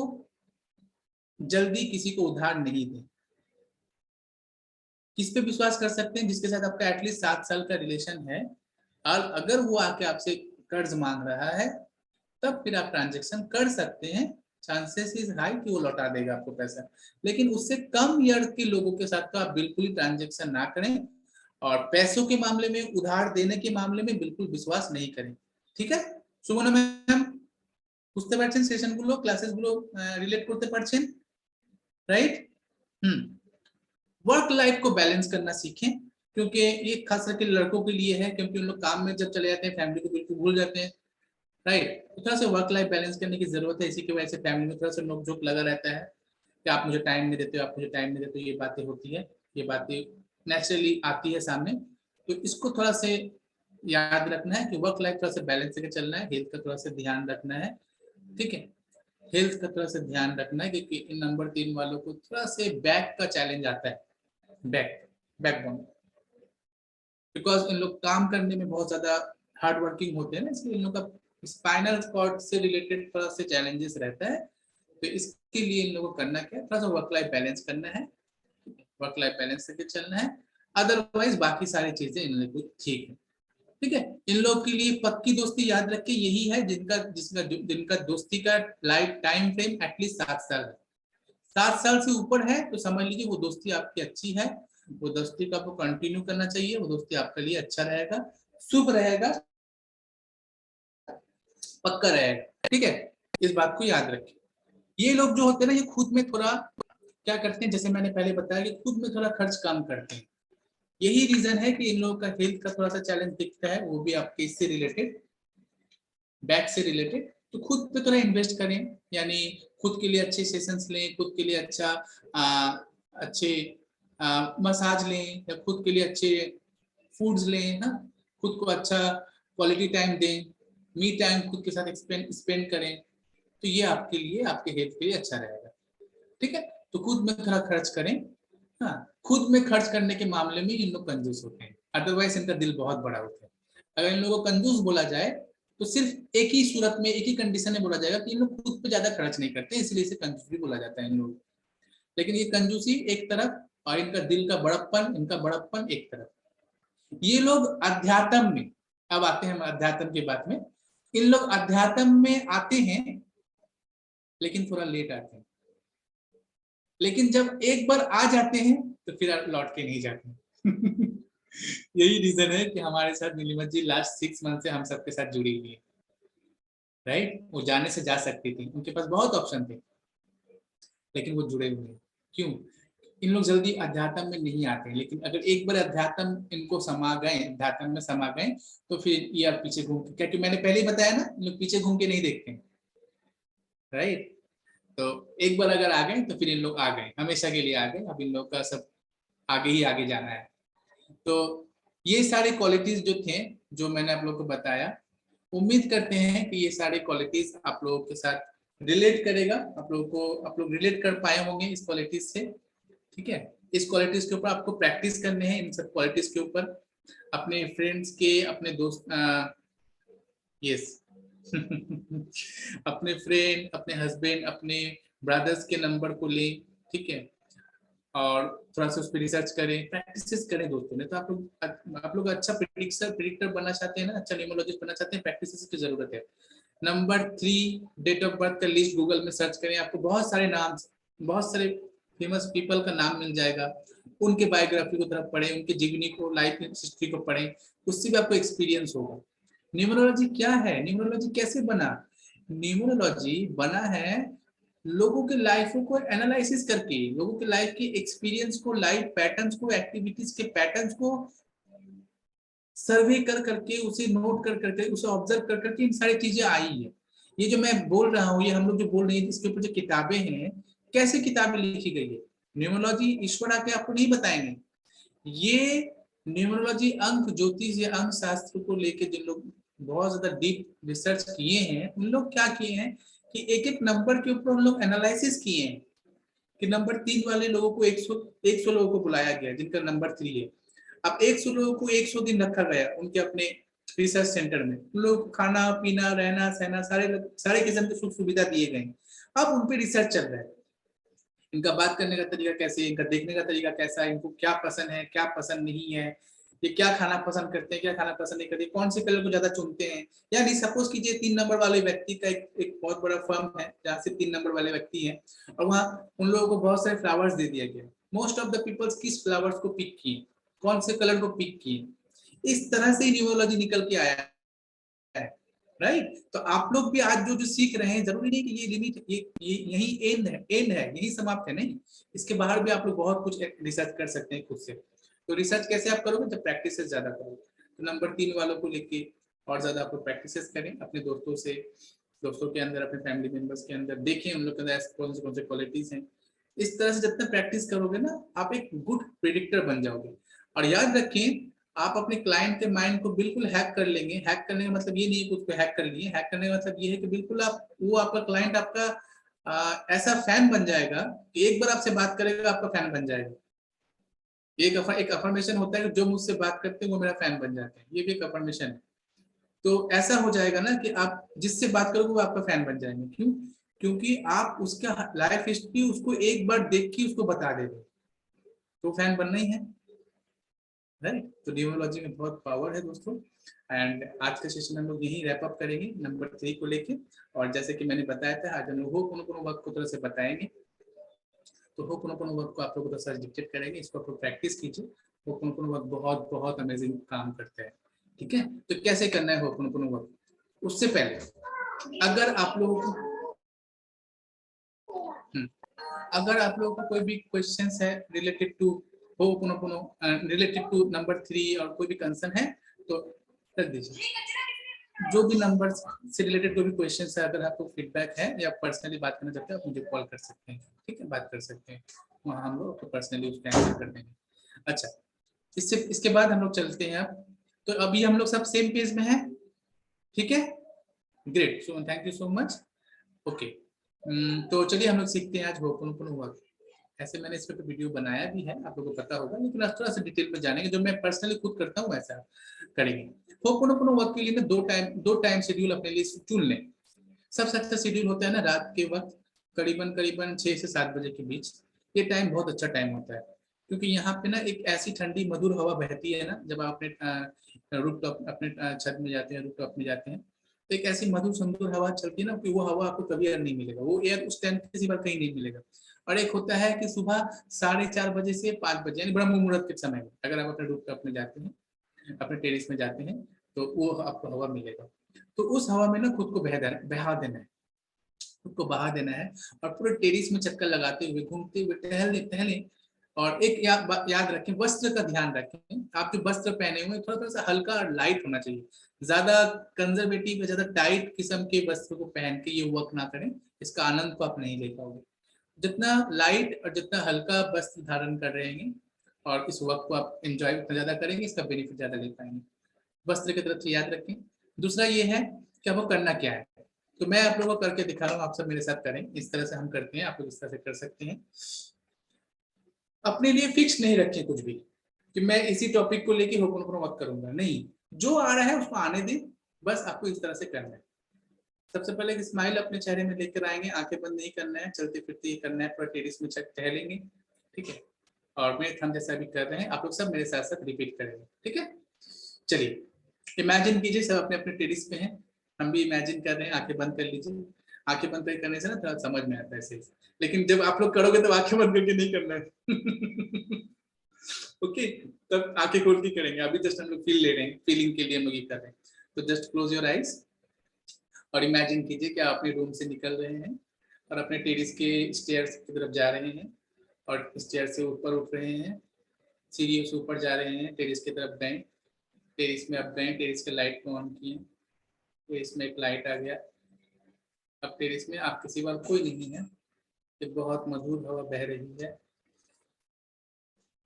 जल्दी किसी को उधार नहीं दें। किस पे विश्वास कर सकते हैं, जिसके साथ आपका एटलीस्ट 7 साल का रिलेशन है, और अगर वो आके आपसे कर्ज मांग रहा है, तब फिर आप ट्रांजेक्शन कर सकते हैं, चांसेस इज हाई कि वो लौटा देगा आपको पैसा। लेकिन उससे कम ईयर के लोगों के साथ तो आप बिल्कुल ही ट्रांजेक्शन ना करें, और पैसों के मामले में, उधार देने के मामले में बिल्कुल विश्वास नहीं करें, ঠিক আছে। সুমনা ম্যাম বুঝতে পারছেন সেশনগুলো, ক্লাসেসগুলো রিলেট করতে পারছেন, রাইট। वर्क लाइफ को बैलेंस करना सीखें, क्योंकि ये खास करके लड़कों के लिए है, क्योंकि उन लोग काम में जब चले जाते हैं फैमिली को बिल्कुल भूल जाते हैं, राइट। तो थोड़ा सा वर्क लाइफ बैलेंस करने की जरूरत है, इसी की वजह से फैमिली में थोड़ा सा नोकझोंक लगा रहता है कि आप मुझे टाइम नहीं देते हो, आप मुझे टाइम नहीं देते हो, ये बातें होती है, ये बातें नेचुरली आती है सामने। तो इसको थोड़ा से याद रखना है कि वर्क लाइफ थोड़ा सा बैलेंस करके चलना है, हेल्थ का थोड़ा सा ध्यान रखना है, ठीक है। हेल्थ का थोड़ा सा ध्यान रखना है, क्योंकि इन नंबर 3 वालों को थोड़ा से बैक का चैलेंज आता है, बैकबोन, बिकॉज इन लोग काम करने में बहुत ज्यादा हार्ड वर्किंग होते हैं ना, इसलिए इन लोग का स्पाइनल कॉर्ड से रिलेटेड थोड़ा से चैलेंजेस रहता है, तो इसके लिए इन लोगों को करना क्या है, थोड़ा सा वर्क लाइफ बैलेंस करना है, वर्क लाइफ बैलेंस करके चलना है, अदरवाइज बाकी सारी चीजें इन लोगों को ठीक है। ठीक है, इन लोग के लिए पक्की दोस्ती याद रख के यही है जिनका दोस्ती का लाइफ टाइम फ्रेम एटलीस्ट 7 साल है। 7 साल से ऊपर है तो समझ लीजिए वो दोस्ती आपकी अच्छी है, वो दोस्ती को आपको कंटिन्यू करना चाहिए, वो दोस्ती आपके लिए अच्छा रहेगा, शुभ रहेगा, पक्का रहेगा। ठीक है, इस बात को याद रखिए। ये लोग जो होते हैं ना, ये खुद में थोड़ा क्या करते हैं, जैसे मैंने पहले बताया कि खुद में थोड़ा खर्च कम करते हैं। यही रीजन है कि इन लोगों का हेल्थ का थोड़ा सा चैलेंज दिखता है, वो भी आपके इससे रिलेटेड, बैक से रिलेटेड। तो खुद पे थोड़ा इन्वेस्ट करें, यानी खुद के लिए अच्छे सेशंस लें, खुद के लिए अच्छे मसाज लें, या खुद के लिए अच्छे फूड्स लें, हाँ, खुद को अच्छा क्वालिटी टाइम दें, मी टाइम खुद के साथ स्पेंड करें, तो ये आपके लिए, आपके हेल्थ के लिए अच्छा रहेगा। ठीक है, तो खुद में थोड़ा खर्च करें। हाँ, खुद में खर्च करने के मामले में इन लोग कंजूस होते हैं, अदरवाइज इनका दिल बहुत बड़ा होता है। अगर इन लोगों को कंजूस बोला जाए तो सिर्फ एक ही सूरत में, एक ही कंडीशन में बोला जाएगा कि इन लोग खुद पे ज्यादा खर्च नहीं करते, इसलिए इसे कंजूस भी बोला जाता है इन लोग। लेकिन ये कंजूसी एक तरफ और इनका दिल का बड़प्पन, इनका बड़प्पन एक तरफ। ये लोग अध्यात्म में, अब आते हैं हम अध्यात्म की बात में, इन लोग अध्यात्म में आते हैं लेकिन थोड़ा लेट आते हैं, लेकिन जब एक बार आ जाते हैं तो फिर लौट के नहीं जाते। यही रीजन है कि हमारे साथ नीलिमा जी लास्ट 6 मंथ से हम सबके साथ जुड़ी हुई है, राइट। वो जाने से जा सकती थी, उनके पास बहुत ऑप्शन थे, लेकिन वो जुड़े हुए हैं। क्यों? इन लोग जल्दी अध्यात्म में नहीं आते हैं, लेकिन अगर एक बार अध्यात्म इनको समा गए, अध्यात्म में समा गए, तो फिर ये आप पीछे घूम के, क्योंकि मैंने पहले ही बताया ना, इन लोग पीछे घूम के नहीं देखते, राइट। तो एक बार अगर आ गए तो फिर इन लोग आ गए, हमेशा के लिए आ गए, अब इन लोग का सब आगे ही आगे जाना है। तो ये सारे क्वालिटीज जो थे, जो मैंने आप लोगों को बताया, उम्मीद करते हैं कि ये सारे क्वालिटीज आप लोगों के साथ रिलेट करेगा, आप लोग रिलेट कर पाए होंगे इस क्वालिटीज से। ठीक है, इस क्वालिटीज के ऊपर आपको प्रैक्टिस करने हैं, इन सब क्वालिटीज के ऊपर, अपने फ्रेंड्स के, अपने दोस्त, यस, अपने फ्रेंड, अपने हस्बैंड, अपने ब्रदर्स के नंबर को लें, ठीक है, और थोड़ा सा उस पर रिसर्च करें, प्रैक्टिस करें दोस्तों। नहीं तो आप लोग अच्छा प्रिडिक्टर बनना चाहते हैं ना, अच्छा न्यूमरोलॉजिस्ट बनना चाहते हैं, प्रैक्टिस की जरूरत है। नंबर 3, डेट ऑफ बर्थ का लिस्ट गूगल में सर्च करें, आपको बहुत सारे नाम, बहुत सारे फेमस पीपल का नाम मिल जाएगा, उनके बायोग्राफी को तरफ पढ़ें, उनके जीवनी को, लाइफ हिस्ट्री को पढ़ें, उससे भी आपको एक्सपीरियंस होगा। न्यूमरोलॉजी क्या है, न्यूमरोलॉजी कैसे बना? न्यूमरोलॉजी बना है लोगों के लाइफ को एनालिसिस करके, लोगों के लाइफ के एक्सपीरियंस को, लाइफ पैटर्न्स को, एक्टिविटीज के पैटर्न्स को सर्वे कर करके, उसे नोट कर करके, उसे ऑब्जर्व कर करके इन सारी चीजें आई है। ये जो मैं बोल रहा हूँ, ये हम लोग जो बोल रहे हैं, इसके ऊपर जो किताबें हैं, कैसे किताबें लिखी गई है, न्यूमरोलॉजी ईश्वर आके आपको नहीं बताएंगे। ये न्यूमरोलॉजी, अंक ज्योतिष या अंक शास्त्र को लेके जिन लोग बहुत ज्यादा डीप रिसर्च किए हैं, उन लोग क्या किए हैं कि एक एक नंबर के ऊपर उन लोग एनालिसिस किए हैं कि नंबर 3 वाले लोगों को 100 लोगों को बुलाया गया जिनका नंबर 3 है। अब 100 लोगों को 100 दिन रखा गया उनके अपने रिसर्च सेंटर में, उन लोगों को खाना पीना, रहना सहना, सारे किस्म की सुख सुविधा दिए गए। अब उन पे रिसर्च चल रहा है, इनका बात करने का तरीका कैसे, इनका देखने का तरीका कैसा है, इनको क्या पसंद है, क्या पसंद नहीं है, ये क्या खाना पसंद करते हैं, क्या खाना पसंद नहीं करते, कौन से कलर को ज्यादा चुनते हैं। यानी सपोज कीजिए 3 नंबर वाले व्यक्ति का एक बहुत बड़ा फर्म है जहाँ से 3 नंबर वाले व्यक्ति हैं, और वहाँ उन लोगों को बहुत सारे फ्लावर्स दे दिया गया। मोस्ट ऑफ द पीपल्स किस फ्लावर्स को पिक किए, कौन से कलर को पिक किए, इस तरह से न्यूमरोलॉजी निकल के आया है, राइट। तो आप लोग भी आज जो जो सीख रहे हैं, जरूरी नहीं कि ये लिमिट, ये यही एंड है, यही समाप्त है, नहीं, इसके बाहर भी आप लोग बहुत कुछ रिसर्च कर सकते हैं खुद से। तो रिसर्च कैसे आप करोगे? जब प्रैक्टिस ज्यादा करोगे। तो नंबर 3 वालों को लेके और ज्यादा आप लोग प्रैक्टिस करें, अपने दोस्तों से, दोस्तों के अंदर, अपने फैमिली मेंबर्स के अंदर देखें उन लोग के अंदर कौन से क्वालिटीज हैं। इस तरह से जितना प्रैक्टिस करोगे ना, आप एक गुड प्रिडिक्टर बन जाओगे। और याद रखें, आप अपने क्लाइंट के माइंड को बिल्कुल हैक कर लेंगे। हैक करने का मतलब ये नहीं है कि उसको हैक कर लिए, हैक करने का मतलब ये है कि बिल्कुल वो आपका क्लाइंट आपका ऐसा फैन बन जाएगा कि एक बार आपसे बात करेगा, आपका फैन बन जाएगा। एक अफर्मेशन होता है कि जो मुझसे बात करते हैं वो मेरा फैन बन जाते हैं, ये भी एक अफर्मेशन है। तो ऐसा हो जाएगा ना कि आप जिससे बात करोगे वो आपका फैन बन जाएंगे। क्यों? क्योंकि आप उसका लाइफ हिस्ट्री उसको एक बार देख के उसको बता देंगे तो फैन बनना ही है, राइट। तो न्यूमरोलॉजी में बहुत पावर है दोस्तों। एंड आज का सेशन हम लोग यही रैप अप करेंगे नंबर 3 को लेके। और जैसे कि मैंने बताया था आज हम लोग होपोनोपोनो वर्क को थोड़ा से बताएंगे। तो होपोनोपोनो वर्क को आप लोग थोड़ा सा डिक्टेट करेंगे, इसको आप लोग प्रैक्टिस कीजिए। होपोनोपोनो वर्क बहुत बहुत अमेजिंग काम करता है, ठीक है। तो कैसे करना है होपोनोपोनो वर्क, उससे पहले अगर आप लोगों को अगर आप लोगों को कोई भी क्वेश्चंस है related to ho'oponopono, related to number 3 और कोई भी कंसर्न है तो रख दीजिए। जो भी नंबर से रिलेटेड कोई भी क्वेश्चन है, अगर आपको फीडबैक है या पर्सनली बात करना चाहते हैं आप मुझे कॉल कर सकते हैं, ठीक है, बात कर सकते हैं, वहाँ हम लोग आपको पर्सनली उसका आंसर कर देंगे। अच्छा, इसके बाद हम लोग चलते हैं अब। तो अभी हम लोग सब सेम पेज में हैं, ठीक है, great, so thank you so much. Okay, तो चलिए हम लोग सीखते हैं आज होपोनोपोनो वर्क। ऐसे मैंने इस पर वीडियो बनाया भी है, आप लोगों को पता होगा, लेकिन आज थोड़ा सा डिटेल में जानेंगे, जो मैं पर्सनली खुद करता हूँ वैसा करेंगे। होपोनोपोनो वर्क के लिए ना दो टाइम शेड्यूल अपने लिए चुन लें। सबसे अच्छा शेड्यूल होता है ना रात के वक्त, करीबन करीबन 6 से 7 बजे के बीच। ये टाइम बहुत अच्छा टाइम होता है, क्योंकि यहाँ पे ना एक ऐसी ठंडी मधुर हवा बहती है ना, जब आप अपने रूफ टॉप अपने छत में जाते हैं, रूफ टॉप में जाते हैं, तो एक ऐसी मधुर सुंदर हवा चलती है ना, कि वो हवा आपको कभी और नहीं मिलेगा, वो एयर उस टाइम किसी बार कहीं नहीं मिलेगा। और एक होता है कि सुबह 4:30 बजे से 5 बजे यानी ब्रह्म मुहूर्त के समय में अगर आप अपने रूफ टॉप में जाते हैं, अपने टेरिस में जाते हैं, तो वो आपको हवा मिलेगा। तो उस हवा में ना खुद को बहा देना है, खुद को बहा देना है, और पूरे टेरिस में चक्कर लगाते हुए घूमते हुए टहलने टहले। और एक याद रखें, वस्त्र का ध्यान रखें, आप जो वस्त्र पहने हुए थोड़ा थोड़ा सा हल्का और लाइट होना चाहिए। ज्यादा कंजर्वेटिव या ज्यादा टाइट किस्म के वस्त्र को पहन के ये वर्क ना करें, इसका आनंद को आप नहीं ले पाओगे। जितना लाइट और जितना हल्का वस्त्र धारण कर रहे हैं और इस वर्क को आप एंजॉय उतना ज्यादा करेंगे, इसका बेनिफिट ज्यादा ले पाएंगे। वस्त्र की तरफ से याद रखें। दूसरा ये है कि आपको करना क्या है, तो मैं आप लोगों को करके दिखा रहा हूँ, आप सब मेरे साथ करें, इस तरह से हम करते हैं, आप लोग इस तरह से कर सकते हैं। अपने लिए फिक्स नहीं रखें कुछ भी कि मैं इसी टॉपिक को लेके होपोनोपोनो वर्क करूंगा, नहीं, जो आ रहा है उसको आने दें, बस आपको इस तरह से करना है। सबसे पहले एक स्माइल अपने चेहरे में लेकर आएंगे, आंखें बंद नहीं करना है, चलते फिरते ही करना है, पूरा टेरिस में टहलेंगे, ठीक है। और मैं हम जैसा भी कर रहे हैं आप लोग सब मेरे साथ साथ रिपीट करेंगे, ठीक है। चलिए, इमेजिन कीजिए सब अपने अपने टेरिस पे हैं, हम भी इमेजिन कर रहे हैं, आंखें बंद कर लीजिए। आंखें बंद करने से ना थोड़ा समझ में आता है ऐसे, लेकिन जब आप लोग करोगे तो आंखें बंद करके नहीं करना है। ओके, तब आंखें खोल के करेंगे, अभी जस्ट हम लोग फील ले रहे हैं, फीलिंग के लिए हम लोग ये कर रहे हैं। तो जस्ट क्लोज योर आईज और इमेजिन कीजिए कि आप अपने रूम से निकल रहे हैं और अपने टेरिस के स्टेयर्स की तरफ जा रहे हैं, और स्टेयर से ऊपर उठ रहे हैं, सीढ़ियों से ऊपर जा रहे हैं, टेरिस की तरफ गए, टेरिस में अब गए, टेरिस के लाइट को ऑन किए, टेरिस में एक लाइट आ गया। अब टेरिस में आपके सिवा कोई नहीं है, एक बहुत मधुर हवा बह रही है।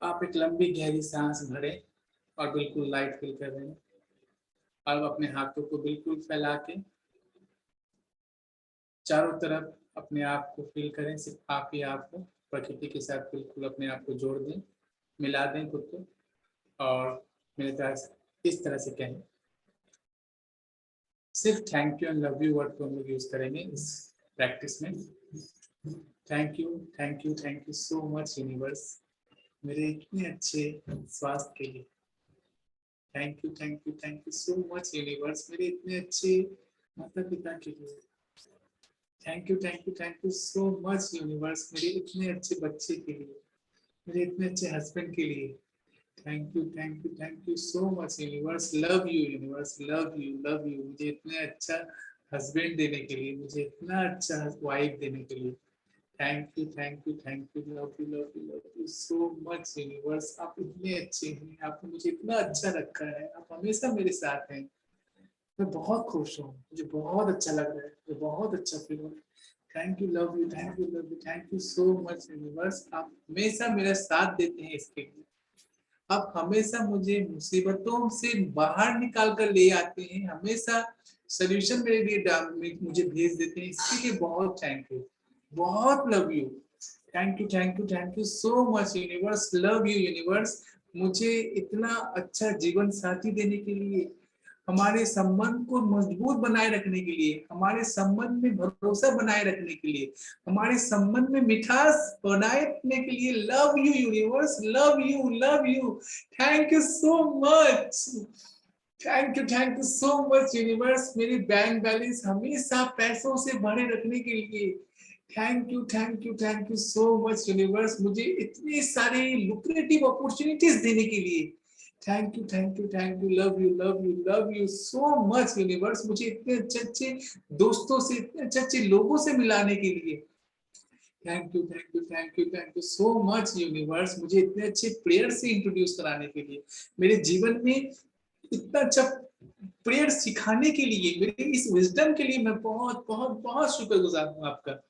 आप एक लंबी गहरी सांस भरें और बिल्कुल लाइट फील कर रहे हैं। अब अपने हाथों को बिल्कुल फैला के चारों तरफ अपने आप को फील करें, सिर्फ आप ही आप को प्रकृति के साथ बिल्कुल अपने आप को जोड़ दें, मिला दें खुद को, और मेरे तरह इस तरह से कहें, सिर्फ thank you and love you word को हम लोग यूज करेंगे इस प्रैक्टिस में। Thank you, thank you, thank you so much universe, मेरे इतने अच्छे स्वास्थ्य के लिए। Thank you, thank you, thank you so much universe, मेरे इतने अच्छे माता पिता के लिए। Thank you, thank you, thank you so much universe, मेरे इतने अच्छे बच्चे के लिए, मेरे इतने अच्छे हस्बैंड के लिए। Thank you, thank you, thank you so much universe, love you universe, love you, love you, मुझे इतने अच्छा हस्बैंड देने के लिए, मुझे इतना अच्छा वाइफ देने के लिए। Thank you, thank you, thank you, love you, love you, love you so much universe, आप इतने अच्छे हैं, आपने मुझे इतना अच्छा रखा है, आप हमेशा मेरे साथ हैं, मैं बहुत खुश हूँ, मुझे बहुत अच्छा लग रहा है, मुझे बहुत अच्छा फील हो रहा है। Thank you, love you, thank you, love you, thank you so much universe, आप हमेशा मेरा साथ देते हैं इसके लिए, आप हमेशा मुझे मुसीबतों से बाहर निकाल कर ले आते हैं, हमेशा सोल्यूशन मेरे लिए मुझे भेज देते हैं, इसके लिए बहुत थैंक यू, बहुत love you. Thank you, thank you, thank you so much universe, love you universe, मुझे इतना अच्छा जीवन साथी देने के लिए, हमारे संबंध को मजबूत बनाए रखने के लिए, हमारे संबंध में भरोसा बनाए रखने के लिए, हमारे संबंध में मिठास बनाए रखने के लिए। Love you universe, love you, love you. Thank you so much, thank you so much universe, मेरी बैंक बैलेंस हमेशा पैसों से भरे रखने के लिए। Thank you so much universe, मुझे इतनी सारी लुक्रेटिव अपॉर्चुनिटीज देने के लिए। Thank you, love you, love you, love you so much universe, मुझे इतने अच्छे दोस्तों से, इतने अच्छे लोगों से मिलाने के लिए। Thank you so much universe, मुझे इतने अच्छे प्लेयर से इंट्रोड्यूस कराने के लिए, मेरे जीवन में इतना अच्छा प्रेयर सिखाने के लिए, मेरे इस विजडम के लिए मैं बहुत बहुत बहुत शुक्रगुजार हूँ आपका।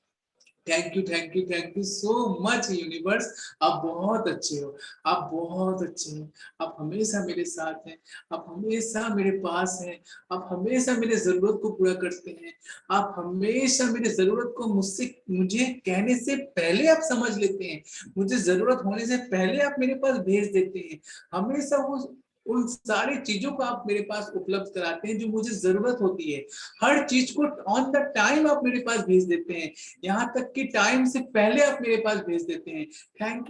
Thank you so much universe. आप बहुत अच्छे हो, आप बहुत अच्छे हो, आप हमेशा मेरे साथ हैं, आप हमेशा मेरे पास हैं, आप हमेशा मेरे जरूरत को पूरा करते हैं, आप हमेशा मेरे जरूरत को मुझे कहने से पहले आप समझ लेते हैं, मुझे जरूरत होने से पहले आप मेरे पास भेज देते हैं, हमेशा वो उन सारी चीजों को आप मेरे पास उपलब्ध कराते हैं जो मुझे जरूरत होती है। हर चीज को ऑन द टाइम आप मेरे पास भेज देते हैं, यहाँ तक कि टाइम से पहले आप मेरे पास भेज देते हैं। Thank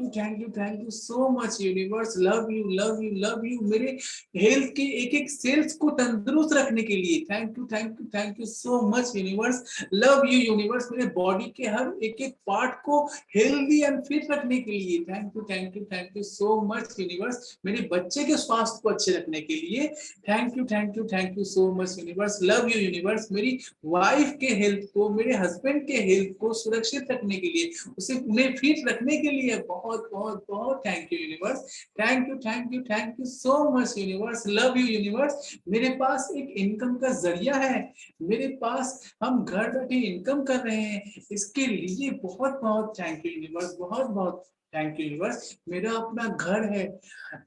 you so much universe. Love you, love you, love you. मेरे हेल्थ के एक एक सेल्स को तंदुरुस्त रखने के लिए thank you so much universe. Love you universe, मेरे बॉडी के हर एक एक पार्ट को हेल्दी एंड फिट रखने के लिए। Thank you so much universe. मेरे बच्चे के स्वास्थ्य को अच्छे रखने के लिए thank you so much universe. Love you universe. मेरी वाइफ के हेल्थ को, मेरे हस्बैंड के हेल्थ को सुरक्षित रखने के लिए, उसे उन्हें फिट रखने के लिए बहुत बहुत बहुत thank you universe. Thank you so much universe. Love you universe. मेरे पास एक इनकम का जरिया है, मेरे पास, हम घर बैठे इनकम कर रहे हैं, इसके लिए बहुत बहुत थैंक यू यूनिवर्स, बहुत बहुत थैंक यू यूनिवर्स। मेरा अपना घर है,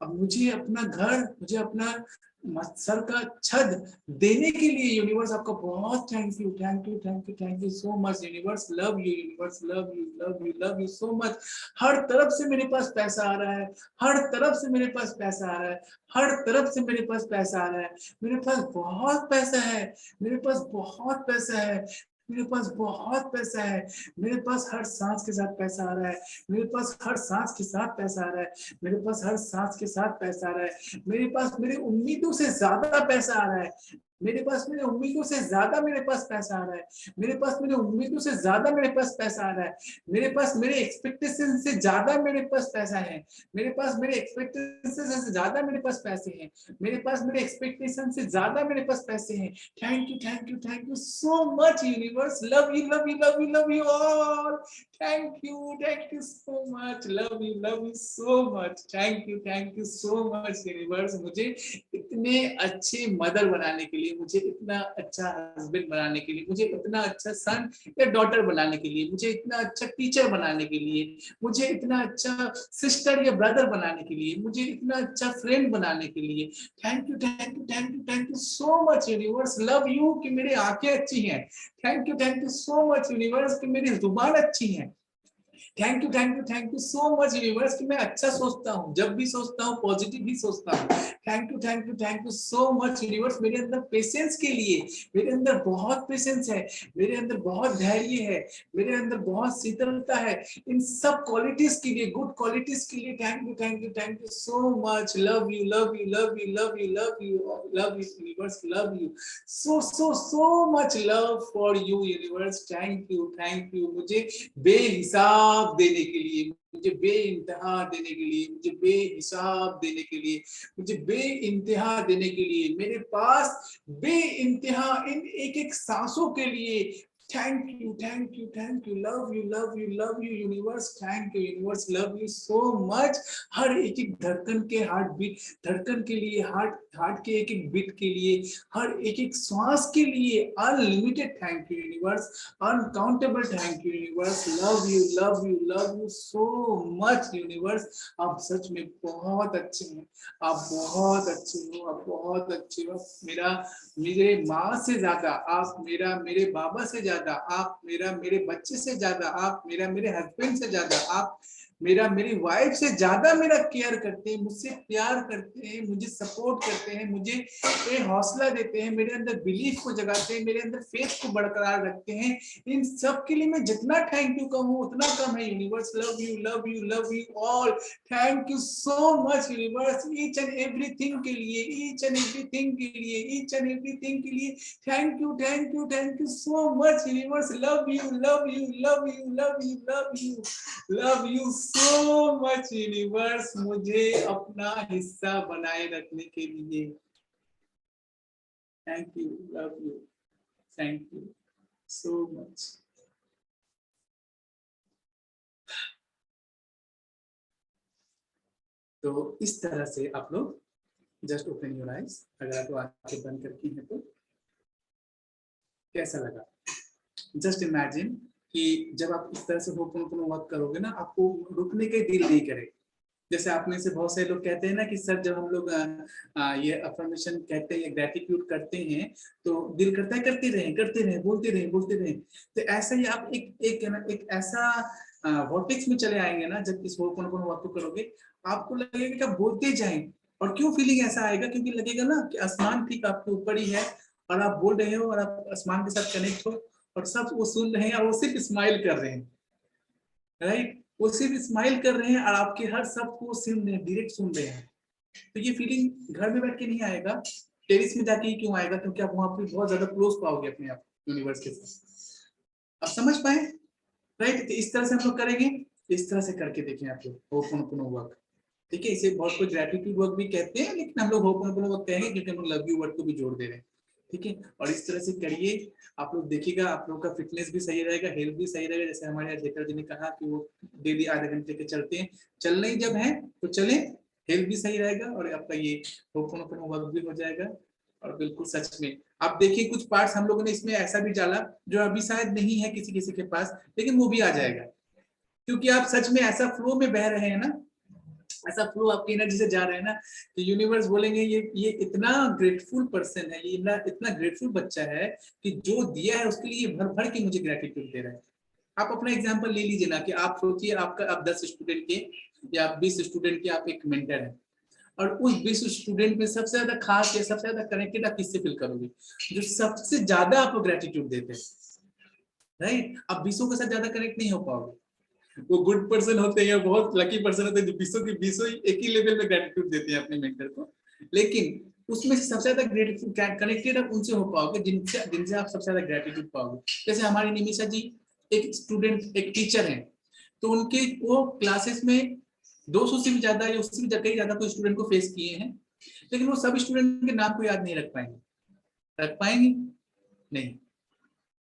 अब मुझे अपना घर, मुझे अपना सर का छत देने के लिए यूनिवर्स आपका बहुत thank you so much universe. Love you universe, love you, love you, love you so much. हर तरफ से मेरे पास पैसा आ रहा है, हर तरफ से मेरे पास पैसा आ रहा है, हर तरफ से मेरे पास पैसा आ रहा है, मेरे पास बहुत पैसा है, मेरे पास बहुत पैसा है, मेरे पास बहुत पैसा है, मेरे पास हर सांस के साथ पैसा आ रहा है, मेरे पास हर सांस के साथ पैसा आ रहा है, मेरे पास हर सांस के साथ पैसा आ रहा है, मेरे पास मेरी उम्मीदों से ज्यादा पैसा आ रहा है, मेरे पास मेरी उम्मीदों से ज्यादा मेरे पास पैसा आ रहा है, मेरे पास मेरी उम्मीदों से ज्यादा मेरे पास पैसा आ रहा है, मेरे पास मेरे एक्सपेक्टेशन से ज्यादा मेरे पास पैसा है, मेरे पास मेरे एक्सपेक्टेशन से ज्यादा मेरे पास पैसे हैं, मेरे पास मेरे एक्सपेक्टेशन से ज्यादा मेरे पास पैसे हैं। Thank you so much universe. Love you, love you, love you, love you all. Thank you so much. Love you so much. Thank you so much universe. मुझे इतने अच्छे मदर बनाने के लिए, मुझे इतना अच्छा हस्बैंड बनाने के लिए, मुझे इतना अच्छा सन या डॉटर बनाने के लिए, मुझे इतना अच्छा टीचर बनाने के लिए, मुझे इतना अच्छा सिस्टर या ब्रदर बनाने के लिए, मुझे इतना अच्छा फ्रेंड बनाने के लिए। Thank you so much universe. Love you कि मेरी आंखें अच्छी हैं। Thank you so much universe कि मेरी जुबान अच्छी है। Thank you so much universe कि मैं अच्छा सोचता हूँ, जब भी सोचता हूँ पॉजिटिव ही सोचता हूँ। Thank you so much universe मेरे अंदर पेशेंस के लिए, मेरे अंदर बहुत पेशेंस है, मेरे अंदर बहुत धैर्य है, मेरे अंदर बहुत शीतलता है, इन सब क्वालिटीज के लिए, गुड क्वालिटीज के लिए thank you so much. Love you, love you, love you, love you, love you, love you universe, love you so much love for you universe। Thank you मुझे बेहिसाब देने के लिए, मुझे बेइंतहा देने के लिए, मुझे बेहिसाब देने के लिए, मुझे बेइंतहा देने के लिए, मेरे पास बेइंतहा इन एक एक सांसों के लिए। Thank you, love you, love you, love you universe. Thank you universe, love you so much. हर एक एक धड़कन के हार्ट बीट, धड़कन के लिए, हार्ट के एक एक बीट के लिए, हर एक एक श्वास के लिए unlimited thank you universe, uncountable thank you universe. Love you, love you, love you so much universe. आप सच में बहुत अच्छे हैं, आप बहुत अच्छे हो, आप बहुत अच्छे हो। मेरे माँ से ज्यादा आप, मेरे बाबा से ज्यादा ज्यादा आप, मेरे बच्चे से ज्यादा आप, मेरे हस्बैंड से ज्यादा आप, मेरी वाइफ से ज्यादा मेरा केयर करते हैं, मुझसे प्यार करते हैं, मुझे सपोर्ट करते हैं, मुझे हौसला देते हैं, मेरे अंदर बिलीफ को जगाते हैं, मेरे अंदर फेथ को बरकरार रखते हैं। इन सब के लिए मैं जितना थैंक यू कहूँ उतना कम है। Universe love you love you love you all. Thank you so much universe, each and everything के लिए, ईच एंड एवरीथिंग के लिए, ईच एंड एवरीथिंग के लिए। Thank you thank you thank you so much universe. Love you love you love you love you love you love you so much universe, मुझे अपना हिस्सा बनाए रखने के लिए। Thank you, love you, thank you so much. तो इस तरह से आप लोग जस्ट ओपन योर आइज, अगर आप आंखें बंद करती हैं तो कैसा लगा? जस्ट इमेजिन कि जब आप इस तरह से होपोनोपोनो वर्क करोगे ना, आपको रुकने के दिल नहीं करेगा। जैसे आप में से बहुत से लोग कहते हैं ना कि सर जब हम लोग ये अफर्मेशन कहते हैं, ग्रेटिट्यूड करते हैं, तो दिल करता है करते रहें, बोलते रहें। तो ऐसा ही आप एक ऐसा वॉर्टेक्स में चले आएंगे ना, जब इस होपोनोपोनो वर्क को करोगे, आपको लगेगा कि आप बोलते जाएं। और क्यों फीलिंग ऐसा आएगा? क्योंकि लगेगा ना कि आसमान ठीक आपके ऊपर ही है और आप बोल रहे हो और आप आसमान के साथ कनेक्ट हो और सब वो सुन रहे हैं और वो सिर्फ स्माइल कर रहे हैं, राइट? वो सिर्फ स्माइल कर रहे हैं और आपके हर शब्द को सुन रहे हैं, डायरेक्ट सुन रहे हैं। तो ये फीलिंग घर में बैठ के नहीं आएगा, टेरिस में जाके ही क्यों आएगा? क्योंकि आप वहां पे बहुत ज्यादा क्लोज पाओगे अपने आप यूनिवर्स के साथ। आप समझ पाए, राइट? तो इस तरह से हम लोग करेंगे, इस तरह से करके देखें आप लोग होपोनोपोनो वर्क। ठीक है, इसे बहुत कोई ग्रेटिट्यूड वर्क भी कहते हैं, लेकिन हम लोग होपोनोपोनो वर्क कहेंगे क्योंकि हम लोग लव यू वर्ड को भी जोड़ दे रहे हैं। ठीक है, और इस तरह से करिए, आप लोग देखिएगा, आप लोग का फिटनेस भी सही रहेगा, हेल्थ भी सही रहेगा। जैसे हमारे जेकर जी ने कहा कि वो डेली आधे घंटे के चलते हैं, चलने ही जब है तो चलें, हेल्थ भी सही रहेगा और आपका ये होपोनोपोनो वर्क भी हो जाएगा। और बिल्कुल सच में आप देखिए, कुछ पार्ट्स हम लोगों ने इसमें ऐसा भी डाला जो अभी शायद नहीं है किसी किसी के पास, लेकिन वो भी आ जाएगा, क्योंकि आप सच में ऐसा फ्लो में बह रहे हैं ना, ऐसा फ्लो आपकी एनर्जी से जा रहे हैं ना, तो यूनिवर्स बोलेंगे ये इतना ग्रेटफुल पर्सन है, ये इतना ग्रेटफुल बच्चा है कि जो दिया है उसके लिए भर भर के मुझे ग्रेटिट्यूड दे रहा है। आप अपना एग्जांपल ले लीजिए ना, कि आप सोचिए आपका आप 10 स्टूडेंट के या 20 स्टूडेंट के आप एक मेंटर हैं, और उस 20 स्टूडेंट में सबसे ज्यादा खास या सबसे ज्यादा कनेक्टेड आप किससे फील करोगे? जो सबसे ज्यादा आपको ग्रेटिट्यूड देते हैं, राइट? आप 20 के साथ ज्यादा कनेक्ट नहीं हो पाओगे। वो गुड पर्सन होते हैं, बहुत लकी पर्सन होते हैं जो 20 के 20 एक ही लेवल में ग्रेटिट्यूड देते हैं अपने मेंटर को, लेकिन उसमें से सबसे ज्यादा ग्रेटिट्यूड कनेक्टेड आप उनसे हो पाओगे जिनसे जिनसे आप सबसे ज्यादा ग्रेटिट्यूड पाओगे। जैसे हमारी निमिषा जी एक स्टूडेंट, एक टीचर हैं, तो उनके वो क्लासेस में 200 से भी ज्यादा या उससे भी कई ज्यादा कोई स्टूडेंट को फेस किए हैं, लेकिन वो सब स्टूडेंट के नाम को याद नहीं रख पाएंगे। रख पाएंगे? नहीं,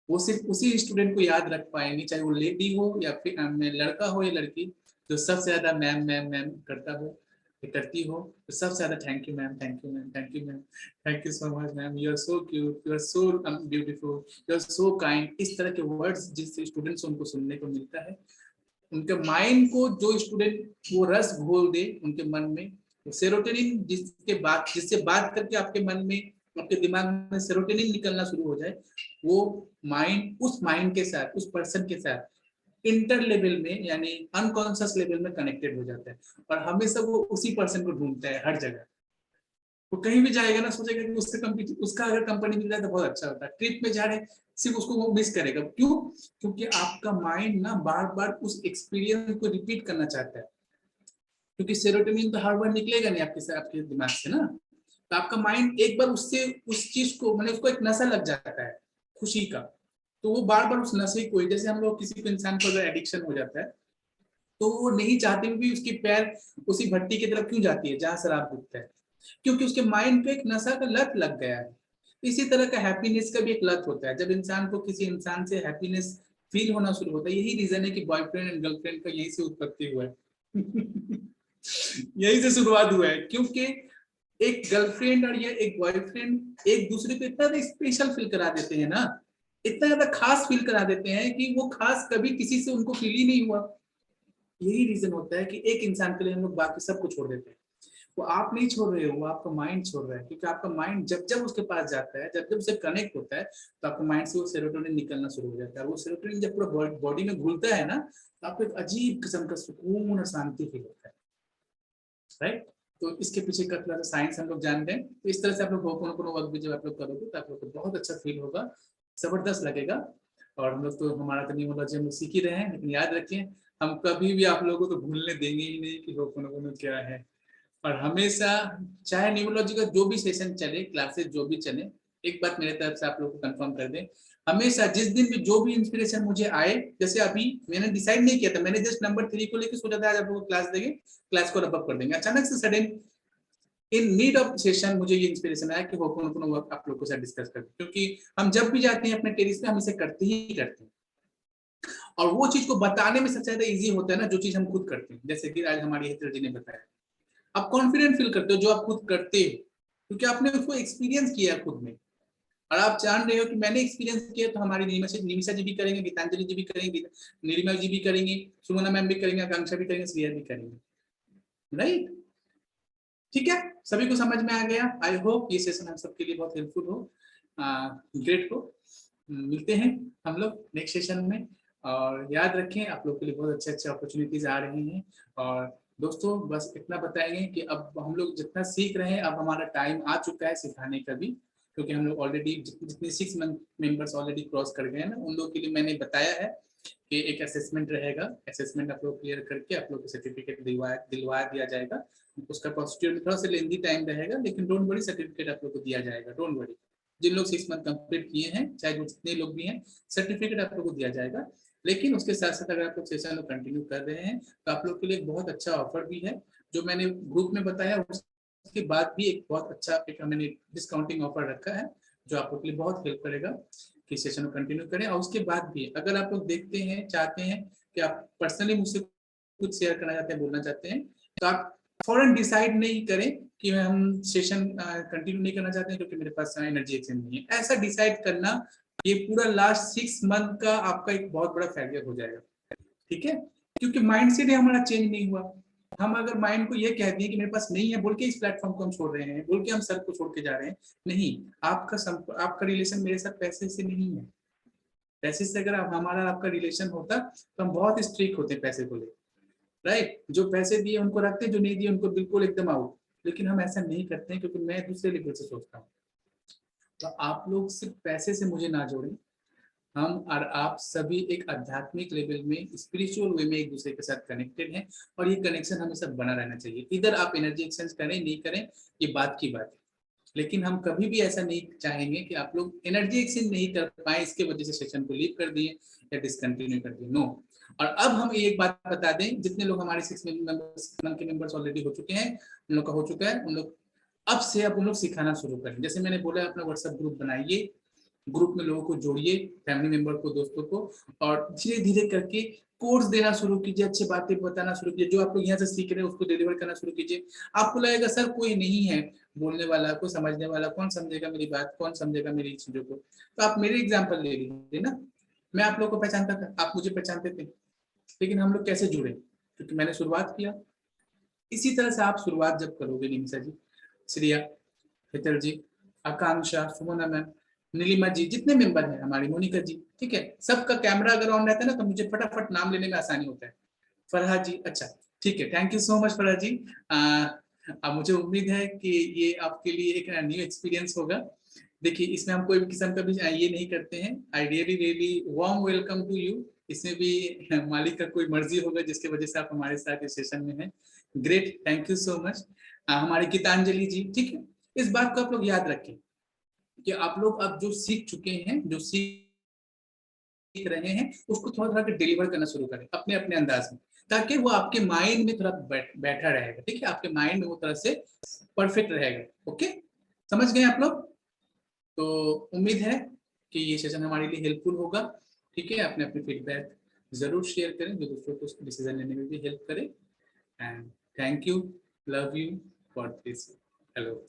वो सिर्फ उसी स्टूडेंट को याद रख पाएंगे, चाहे वो लेडी हो या फिर लड़का हो या लड़की, जो सबसे ज्यादा मैम मैम मैम करता हो या करती हो, तो सबसे ज्यादा thank you ma'am, thank you ma'am, thank you ma'am, thank you so much ma'am, you are so cute, you are so beautiful, you are so kind. इस तरह के वर्ड्स जिस स्टूडेंट से उनको सुनने को मिलता है, उनके माइंड को जो स्टूडेंट वो रस घोल दे उनके मन में, सेरोटोनिन जिससे बात करके आपके मन में, आपके दिमाग में सेरोटोनिन निकलना शुरू हो जाए, वो माइंड उस माइंड के साथ, उस पर्सन के साथ इंटर लेवल में यानी अनकॉन्शियस लेवल में कनेक्टेड हो जाता है, और हमेशा वो उसी पर्सन को ढूंढता है हर जगह। वो कहीं भी जाएगा ना, सोचेगा कि उसका अगर कंपनी मिल जाए तो बहुत अच्छा होता है। ट्रिप में जा रहे सिर्फ उसको वो मिस करेगा, क्यों? क्योंकि आपका माइंड ना बार बार उस एक्सपीरियंस को रिपीट करना चाहता है, क्योंकि सेरोटोनिन तो हर बार निकलेगा नहीं आपके दिमाग से ना, तो आपका माइंड एक बार उससे उस चीज को, मतलब उसको एक नशा लग जाता है खुशी का, तो वो बार बार उस नशे को, जैसे हम लोग किसी को इंसान को अगर एडिक्शन हो जाता है, तो वो नहीं चाहते हुए भी उसकी पैर उसी भट्टी की तरफ क्यों जाती है जहां शराब बिकता है? क्योंकि उसके माइंड पे एक नशा का लत लग गया है। इसी तरह का हैप्पीनेस का भी एक लत होता है, जब इंसान को किसी इंसान से हैप्पीनेस फील होना शुरू होता है। यही रीजन है कि बॉयफ्रेंड एंड गर्लफ्रेंड का यही से उत्पत्ति हुआ है। यही से शुरुआत हुआ है, क्योंकि एक गर्लफ्रेंड और ये एक बॉयफ्रेंड एक दूसरे को इतना स्पेशल फील करा देते हैं ना, इतना ज्यादा खास फील करा देते हैं कि वो खास कभी किसी से उनको फील ही नहीं हुआ। यही रीजन होता है कि एक इंसान के लिए हम लोग बाकी सबको छोड़ देते हैं। वो आप नहीं छोड़ रहे हो, वो आपका माइंड छोड़ रहा है, क्योंकि आपका माइंड जब जब उसके पास जाता है, जब जब उसे कनेक्ट होता है, तो आपके माइंड से वो सेरोटोनिन निकलना शुरू हो जाता है। वो सेरोटोनिन जब पूरा बॉडी में घुलता है ना, तो आपको एक अजीब किस्म का सुकून और शांति फील होता है, राइट। तो इसके पीछे का थोड़ा सा साइंस हम लोग जान रहे हैं। तो इस तरह से आप लोग होपोनोपोनो वर्क भी जब आप लोग करोगे तो आप लोग को बहुत अच्छा फील होगा, जबरदस्त लगेगा। और हम लोग तो, हमारा तो न्यूमरोलॉजी हम लोग सीख ही रहे हैं, लेकिन याद रखें हम कभी भी आप लोगों को तो भूलने देंगे ही नहीं कि होपोनोपोनो क्या है। और हमेशा, चाहे न्यूमरोलॉजी का जो भी सेशन चले, क्लासेस जो भी चले, एक बात मेरे तरफ से आप लोग को कंफर्म कर दें, हमेशा जिस दिन भी जो भी इंस्पिरेशन मुझे आए, जैसे अभी मैंने डिसाइड नहीं किया था, मैंने जस्ट नंबर 3 को लेकर सोचा था आज आप लोगों को क्लास देंगे, क्लास को रब अप कर देंगे, अचानक से sudden in need of session मुझे ये इंस्पिरेशन आया कि होपोनोपोनो वर्क आप लोगों के साथ डिस्कस करते, क्योंकि हम जब भी जाते हैं अपने टेरिस पे हम इसे करते ही करते हैं। और वो चीज को बताने में सबसे ज्यादा इजी होता है ना, जो चीज हम खुद करते हैं, जैसे कि आज हमारी हेतल जी ने बताया, आप कॉन्फिडेंट फील करते हो जो आप खुद करते हो, क्योंकि आपने उसको एक्सपीरियंस किया है खुद में, और आप जान रहे हो कि मैंने एक्सपीरियंस किया, तो हमारी निमिषा जी भी करेंगे, गीतांजलि जी भी करेंगे, नीलिमा जी भी करेंगे, सुमना मैम भी करेंगे, आकांक्षा भी करेंगे, श्रेया भी करेंगे, राइट। ठीक है, सभी को समझ में आ गया। आई होप ये सेशन हम सबके लिए बहुत हेल्पफुल हो, ग्रेट हो। मिलते हैं हम लोग नेक्स्ट सेशन में, और याद रखें आप लोग के लिए बहुत अच्छे अच्छे अपॉर्चुनिटीज आ रही हैं। और दोस्तों बस इतना बताएंगे कि अब हम लोग जितना सीख रहे हैं, अब हमारा टाइम आ चुका है सिखाने का भी, क्योंकि हम लोग ऑलरेडी जितने 6 मेंबर्स ऑलरेडी क्रॉस कर गए हैं ना, उन लोगों के लिए मैंने बताया है कि एक असेसमेंट रहेगा, असेसमेंट आप लोग क्लियर करके आप लोग को सर्टिफिकेट दिलवा दिया जाएगा। उसका प्रोसीड्यूर थोड़ा सा लेंदी टाइम रहेगा, लेकिन डोंट वरी, सर्टिफिकेट आप लोग को दिया जाएगा, डोंट वरी। जिन लोग 6 मंथ कंप्लीट किए हैं, चाहे जितने लोग भी हैं, सर्टिफिकेट आप लोग को दिया जाएगा। लेकिन उसके साथ साथ अगर आप लोग सेशन कंटिन्यू कर रहे हैं, तो आप लोग के लिए एक बहुत अच्छा ऑफर भी है, जो मैंने ग्रुप में बताया, उसके बाद भी एक बहुत अच्छा एक मैंने डिस्काउंटिंग ऑफर रखा है, जो आप लोग के लिए बहुत हेल्प करेगा कि सेशन को कंटिन्यू करें। और उसके बाद भी अगर आप लोग देखते हैं, चाहते हैं कि आप पर्सनली मुझसे कुछ शेयर करना चाहते हैं, बोलना चाहते हैं, तो आप फौरन डिसाइड नहीं करें कि हम सेशन कंटिन्यू नहीं करना चाहते हैं क्योंकि मेरे पास एनर्जी एक्सचेंज नहीं है। ऐसा डिसाइड करना, ये पूरा लास्ट 6 मंथ का आपका एक बहुत बड़ा फेलियर हो जाएगा, ठीक है। क्योंकि माइंड सेट हमारा चेंज नहीं हुआ। हम अगर माइंड को ये कह दिए कि मेरे पास नहीं है बोल के इस प्लेटफॉर्म को हम छोड़ रहे हैं, बोल के हम सर को छोड़ के जा रहे हैं, नहीं। आपका रिलेशन मेरे साथ पैसे से नहीं है। पैसे से अगर हमारा आपका रिलेशन होता तो हम बहुत स्ट्रिक्ट होते पैसे को लेकर, राइट। जो पैसे दिए उनको रखते, जो नहीं दिए उनको बिल्कुल एकदम आउट। लेकिन हम ऐसा नहीं करते हैं, क्योंकि मैं दूसरे लेवल से सोचता हूँ। तो आप लोग सिर्फ पैसे से मुझे ना जोड़ें, हम और आप सभी एक आध्यात्मिक लेवल में, स्पिरिचुअल वे में एक दूसरे के साथ कनेक्टेड हैं, और ये कनेक्शन हमेशा बना रहना चाहिए। इधर आप एनर्जी एक्सचेंज करें नहीं करें, ये बात की बात है, लेकिन हम कभी भी ऐसा नहीं चाहेंगे कि आप लोग एनर्जी एक्सचेंज नहीं कर पाए इसके वजह से सेशन को लीव कर दिए या डिसकंटिन्यू कर दिए, नो। और अब हम एक बात बता दें, जितने लोग हमारे 6 मंथ के मेंबर्स ऑलरेडी हो चुके हैं, उन लोग का हो चुका है, उन लोग अब उन लोग सिखाना शुरू करें। जैसे मैंने बोला, अपना व्हाट्सएप ग्रुप बनाइए, ग्रुप में लोगों को जोड़िए, फैमिली मेंबर को, दोस्तों को, और धीरे धीरे करके कोर्स देना शुरू कीजिए, अच्छी बातें बताना शुरू कीजिए, जो आप लोग यहाँ से सीख रहे हैं उसको डिलीवर करना शुरू कीजिए। आपको लगेगा सर कोई नहीं है बोलने वाला, कोई समझने वाला, कौन समझेगा मेरी बात, कौन समझेगा मेरी चीजों को, तो आप मेरे एग्जाम्पल ले लीजिए ना। मैं आप लोग को पहचानता था, आप मुझे पहचानते थे, लेकिन हम लोग कैसे जुड़े, क्योंकि मैंने शुरुआत किया। इसी तरह से आप शुरुआत जब करोगे, निमिषा जी, श्रेया, हेतल जी, आकांक्षा, सुमना मैम, नीलिमा जी, जितने मेंबर हैं हमारी, मोनिका जी, ठीक है, सबका कैमरा अगर ऑन रहता है ना, तो मुझे फटाफट नाम लेने में आसानी होता है। फरहाद जी, अच्छा ठीक है, thank you so much Farhad ji. अब मुझे उम्मीद है कि ये आपके लिए एक न्यू एक्सपीरियंस होगा। देखिए, इसमें हम कोई भी किस्म का भी ये नहीं करते हैं, I really really warm welcome to you. इसमें भी मालिक का कोई मर्जी होगा जिसकी वजह से आप हमारे साथ इस सेशन में हैं। Great, thank you so much. हमारी गीतांजलि जी, ठीक है। इस बात को आप लोग याद रखें कि आप लोग अब जो सीख चुके हैं, जो सीख रहे हैं, उसको थोड़ा थोड़ा डिलीवर करना शुरू करें अपने अपने अंदाज में, ताकि वो आपके माइंड में थोड़ा बैठा रहेगा, ठीक है, आपके माइंड में वो तरह से परफेक्ट रहेगा। ओके, समझ गए आप लोग? तो उम्मीद है कि ये सेशन हमारे लिए हेल्पफुल होगा, ठीक है। अपने अपने फीडबैक जरूर शेयर करें, जो दूसरों को डिसीजन लेने में भी हेल्प करे। And thank you, love you, God bless you, hello.